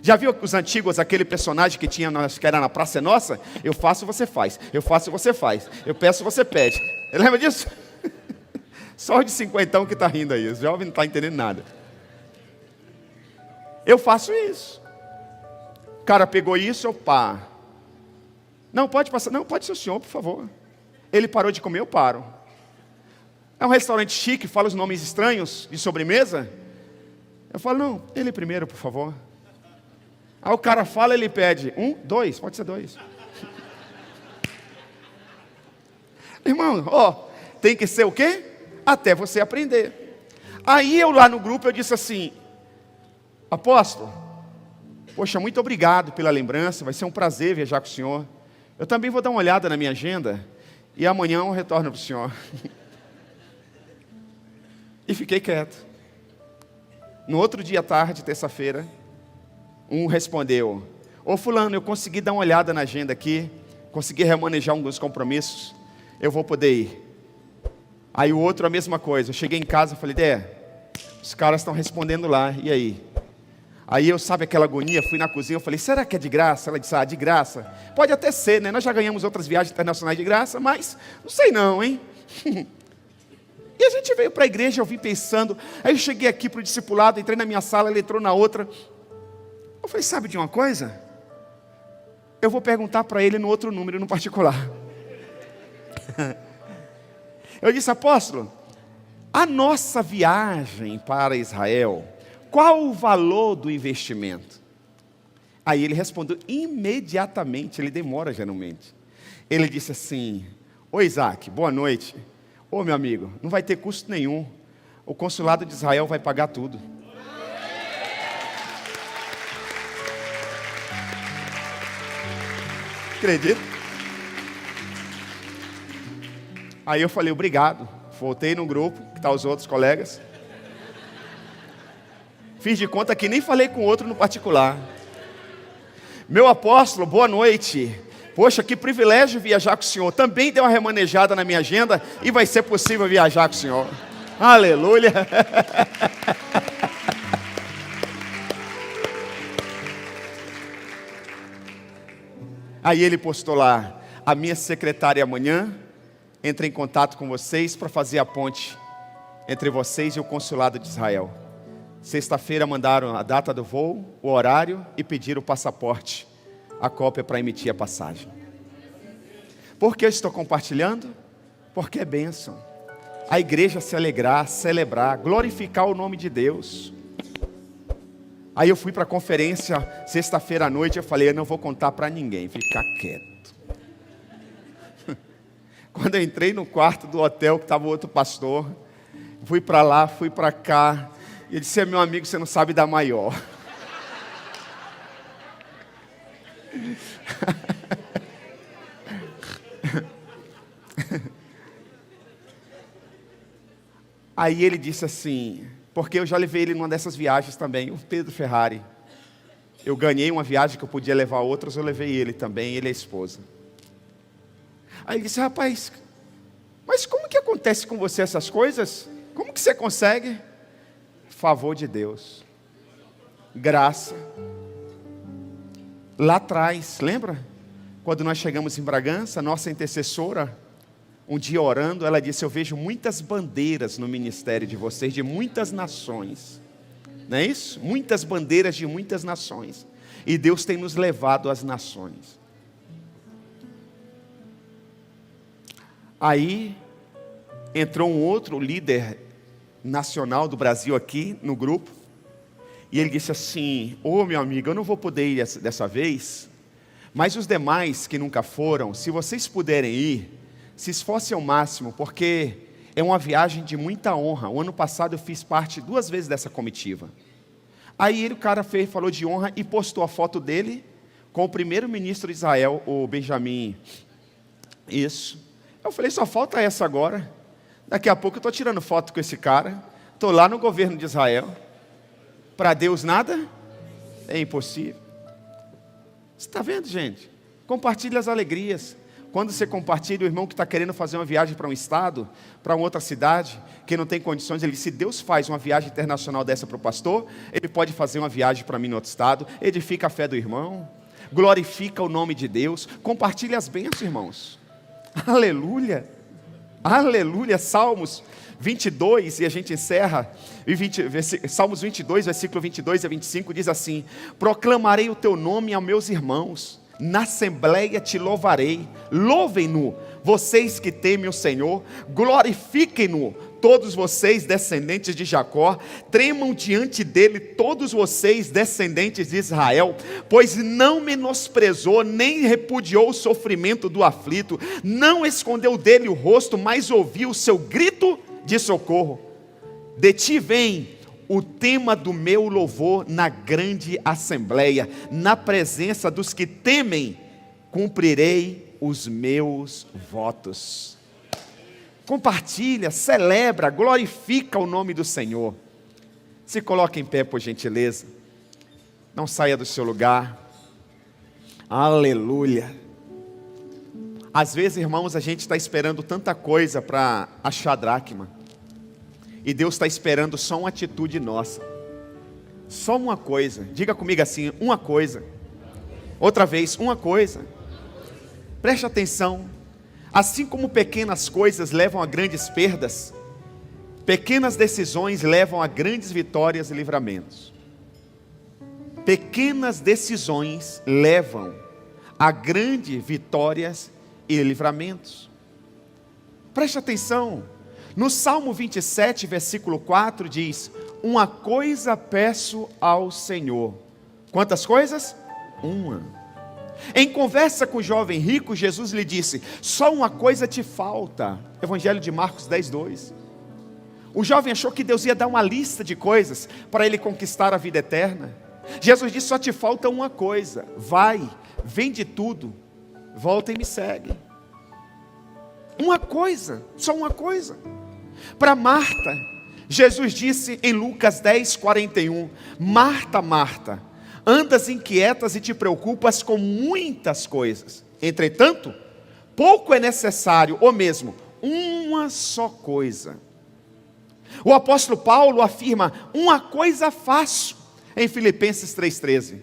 Já viu os antigos, aquele personagem que tinha, que era na Praça é Nossa? Eu faço, você faz. Eu faço, você faz. Eu peço, você pede. Lembra disso? Só o de 50 que está rindo aí. O jovem não está entendendo nada. Eu faço isso. O cara pegou isso, não, pode passar. Não, pode ser o senhor, por favor. Ele parou de comer, eu paro. É um restaurante chique, fala os nomes estranhos de sobremesa. Eu falo, não, ele primeiro, por favor. Aí o cara fala, ele pede 1, 2, pode ser 2. Irmão, tem que ser o quê? Até você aprender. Aí eu lá no grupo, eu disse assim: apóstolo, poxa, muito obrigado pela lembrança, vai ser um prazer viajar com o senhor. Eu também vou dar uma olhada na minha agenda e amanhã eu retorno para o senhor. E fiquei quieto. No outro dia à tarde, terça-feira, um respondeu: ô fulano, eu consegui dar uma olhada na agenda aqui, consegui remanejar alguns compromissos, eu vou poder ir. Aí o outro a mesma coisa. Eu cheguei em casa e falei: os caras estão respondendo lá, e aí? Aí eu, sabe aquela agonia, fui na cozinha, eu falei: será que é de graça? Ela disse: de graça. Pode até ser, né? Nós já ganhamos outras viagens internacionais de graça, mas não sei não, hein? E a gente veio para a igreja, eu vim pensando. Aí eu cheguei aqui para o discipulado, entrei na minha sala, ele entrou na outra. Eu falei: sabe de uma coisa? Eu vou perguntar para ele no outro número, no particular. Eu disse: apóstolo, a nossa viagem para Israel, qual o valor do investimento? Aí ele respondeu imediatamente, ele demora geralmente. Ele disse assim: ô Isaac, boa noite. Ô meu amigo, não vai ter custo nenhum. O consulado de Israel vai pagar tudo. Acredita? Aí eu falei: obrigado. Voltei no grupo, que tá os outros colegas. Fiz de conta que nem falei com outro no particular. Meu apóstolo, boa noite. Poxa, que privilégio viajar com o senhor. Também deu uma remanejada na minha agenda e vai ser possível viajar com o senhor. Aleluia. Aí ele postou lá: a minha secretária amanhã entra em contato com vocês para fazer a ponte entre vocês e o consulado de Israel. Sexta-feira mandaram a data do voo, o horário e pediram o passaporte, a cópia para emitir a passagem. Por que eu estou compartilhando? Porque é bênção. A igreja se alegrar, celebrar, glorificar o nome de Deus. Aí eu fui para a conferência sexta-feira à noite, eu falei: eu não vou contar para ninguém, ficar quieto. Quando eu entrei no quarto do hotel que estava outro pastor, fui para lá, fui para cá, e ele disse: meu amigo, você não sabe dar maior. Aí ele disse assim, porque eu já levei ele numa dessas viagens também, o Pedro Ferrari. Eu ganhei uma viagem que eu podia levar outras, eu levei ele também, ele e a esposa. Aí ele disse: rapaz, mas como que acontece com você essas coisas? Como que você consegue? Favor de Deus, graça. Lá atrás, lembra? Quando nós chegamos em Bragança, nossa intercessora, um dia orando, ela disse: eu vejo muitas bandeiras no ministério de vocês, de muitas nações. Não é isso? Muitas bandeiras de muitas nações. E Deus tem nos levado às nações. Aí, entrou um outro líder nacional do Brasil aqui, no grupo. E ele disse assim: ô meu amigo, eu não vou poder ir dessa vez, mas os demais que nunca foram, se vocês puderem ir, se esforcem ao máximo, porque é uma viagem de muita honra. O ano passado eu fiz parte 2 vezes dessa comitiva. Aí o cara falou de honra e postou a foto dele com o primeiro-ministro de Israel, o Benjamin. Isso. Eu falei: só falta essa agora. Daqui a pouco eu estou tirando foto com esse cara. Estou lá no governo de Israel. Para Deus nada é impossível. Você está vendo, gente? Compartilhe as alegrias. Quando você compartilha, o irmão que está querendo fazer uma viagem para um estado, para uma outra cidade, que não tem condições, ele diz: se Deus faz uma viagem internacional dessa para o pastor, ele pode fazer uma viagem para mim no outro estado. Edifica a fé do irmão, glorifica o nome de Deus, compartilha as bênçãos, irmãos. Aleluia, aleluia. Salmos 22, e a gente encerra, Salmos 22, versículo 22 a 25, diz assim: proclamarei o teu nome aos meus irmãos, na assembleia te louvarei. Louvem-no, vocês que temem o Senhor, glorifiquem-no, todos vocês descendentes de Jacó, tremam diante dele todos vocês descendentes de Israel, pois não menosprezou, nem repudiou o sofrimento do aflito, não escondeu dele o rosto, mas ouviu o seu grito de socorro. De ti vem o tema do meu louvor na grande assembleia, na presença dos que temem, cumprirei os meus votos. Compartilha, celebra, glorifica o nome do Senhor. Se coloque em pé, por gentileza. Não saia do seu lugar. Aleluia. Às vezes, irmãos, a gente está esperando tanta coisa para achar a dracma. E Deus está esperando só uma atitude nossa. Só uma coisa. Diga comigo assim: uma coisa. Outra vez, uma coisa. Preste atenção. Assim como pequenas coisas levam a grandes perdas, pequenas decisões levam a grandes vitórias e livramentos. Pequenas decisões levam a grandes vitórias e livramentos. Preste atenção. No Salmo 27, versículo 4 diz: uma coisa peço ao Senhor. Quantas coisas? Uma. Em conversa com o jovem rico, Jesus lhe disse: só uma coisa te falta. Evangelho de Marcos 10, 2. O jovem achou que Deus ia dar uma lista de coisas para ele conquistar a vida eterna. Jesus disse: só te falta uma coisa. Vai, vende tudo, volta e me segue. Uma coisa, só uma coisa. Para Marta, Jesus disse em Lucas 10, 41: Marta, Marta, andas inquietas e te preocupas com muitas coisas. Entretanto, pouco é necessário, ou mesmo, uma só coisa. O apóstolo Paulo afirma: uma coisa faço, em Filipenses 3,13.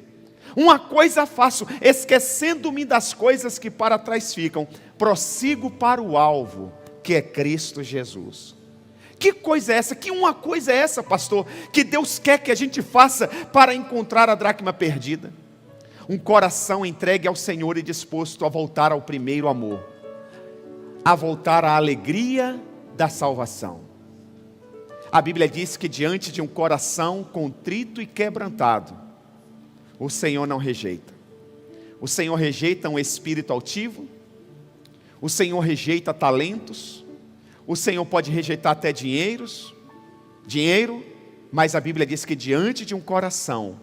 Uma coisa faço, esquecendo-me das coisas que para trás ficam, prossigo para o alvo, que é Cristo Jesus. Que coisa é essa? Que uma coisa é essa, pastor, que Deus quer que a gente faça para encontrar a dracma perdida? Um coração entregue ao Senhor e disposto a voltar ao primeiro amor, a voltar à alegria da salvação. A Bíblia diz que diante de um coração contrito e quebrantado, o Senhor não rejeita. O Senhor rejeita um espírito altivo, o Senhor rejeita talentos, o Senhor pode rejeitar até dinheiro, mas a Bíblia diz que diante de um coração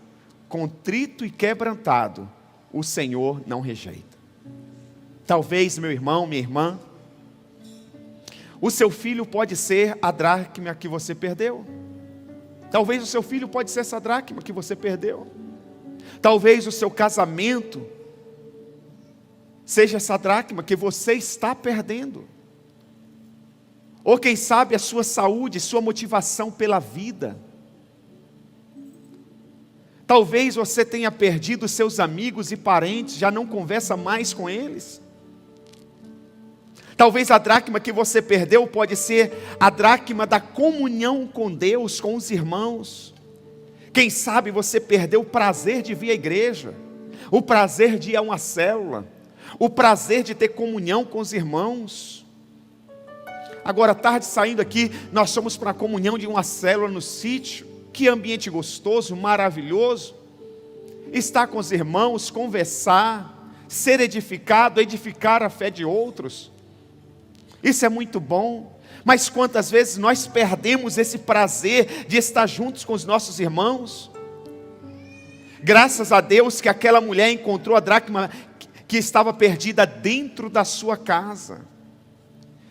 contrito e quebrantado, o Senhor não rejeita. Talvez, meu irmão, minha irmã, o seu filho pode ser a dracma que você perdeu. Talvez o seu filho pode ser essa dracma que você perdeu. Talvez o seu casamento seja essa dracma que você está perdendo. Ou quem sabe a sua saúde, sua motivação pela vida. Talvez você tenha perdido seus amigos e parentes, já não conversa mais com eles. Talvez a dracma que você perdeu pode ser a dracma da comunhão com Deus, com os irmãos. Quem sabe você perdeu o prazer de vir à igreja, o prazer de ir a uma célula, o prazer de ter comunhão com os irmãos. Agora à tarde, saindo aqui, nós fomos para a comunhão de uma célula no sítio. Que ambiente gostoso, maravilhoso. Estar com os irmãos, conversar, ser edificado, edificar a fé de outros. Isso é muito bom. Mas quantas vezes nós perdemos esse prazer de estar juntos com os nossos irmãos? Graças a Deus que aquela mulher encontrou a dracma que estava perdida dentro da sua casa.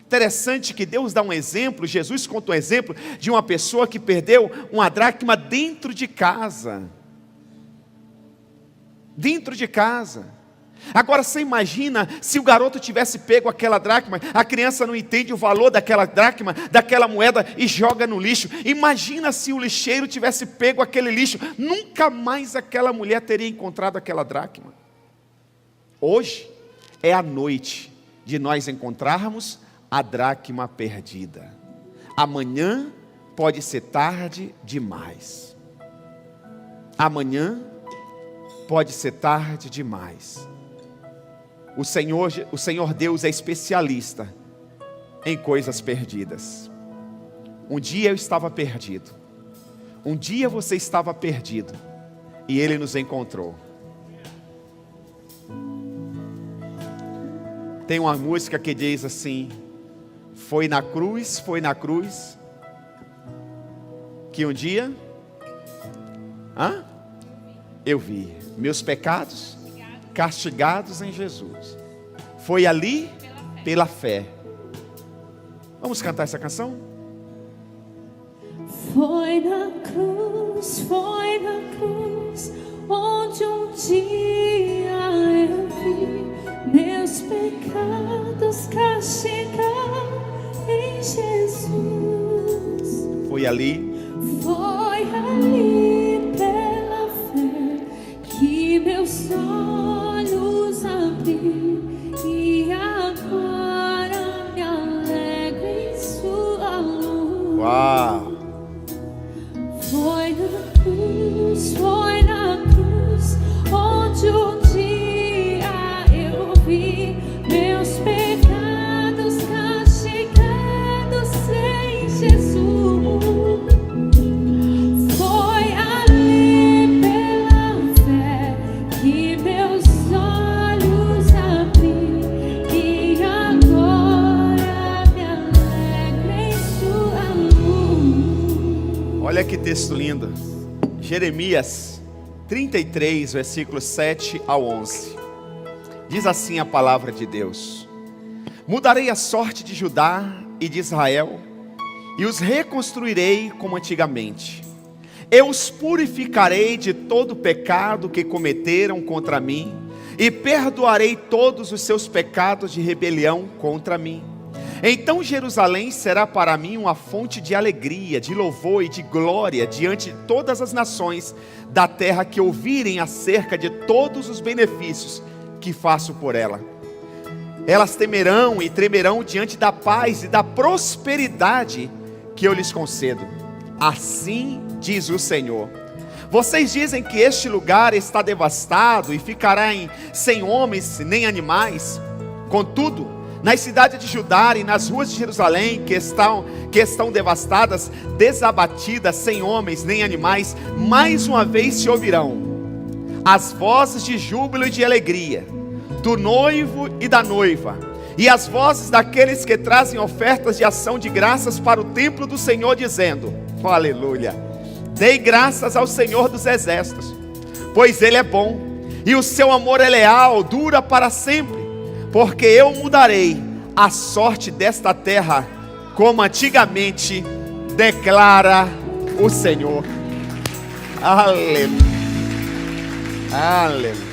Interessante que Deus dá um exemplo, Jesus conta um exemplo de uma pessoa que perdeu uma dracma dentro de casa. Dentro de casa. Agora você imagina se o garoto tivesse pego aquela dracma, a criança não entende o valor daquela dracma, daquela moeda e joga no lixo. Imagina se o lixeiro tivesse pego aquele lixo, nunca mais aquela mulher teria encontrado aquela dracma. Hoje é a noite de nós encontrarmos a dracma perdida. Amanhã pode ser tarde demais. Amanhã pode ser tarde demais. O Senhor Deus é especialista em coisas perdidas. Um dia eu estava perdido. Um dia você estava perdido. E Ele nos encontrou. Tem uma música que diz assim: foi na cruz, que um dia eu vi meus pecados castigados em Jesus. Foi ali pela fé. Vamos cantar essa canção? Foi na cruz, onde um dia eu vi meus pecados castigados em Jesus. Foi ali pela fé que meus olhos abri e agora me alegro em sua luz. Uau! Foi na cruz, onde um dia eu vi meus pecados castigados em Jesus. Foi ali pela fé que meus olhos abri e agora me alegro em sua luz. Olha que texto lindo. Jeremias 33, versículos 7 ao 11. Diz assim a palavra de Deus: mudarei a sorte de Judá e de Israel, e os reconstruirei como antigamente. Eu os purificarei de todo o pecado que cometeram contra mim, e perdoarei todos os seus pecados de rebelião contra mim. Então Jerusalém será para mim uma fonte de alegria, de louvor e de glória diante de todas as nações da terra que ouvirem acerca de todos os benefícios que faço por ela. Elas temerão e tremerão diante da paz e da prosperidade que eu lhes concedo. Assim diz o Senhor. Vocês dizem que este lugar está devastado e ficará sem homens nem animais. Contudo, nas cidades de Judá e nas ruas de Jerusalém que estão devastadas, desabatidas, sem homens nem animais, mais uma vez se ouvirão as vozes de júbilo e de alegria do noivo e da noiva, e as vozes daqueles que trazem ofertas de ação de graças para o templo do Senhor, dizendo: aleluia, dei graças ao Senhor dos exércitos, pois Ele é bom, e o seu amor é leal, dura para sempre. Porque eu mudarei a sorte desta terra, como antigamente, declara o Senhor. Aleluia. Aleluia.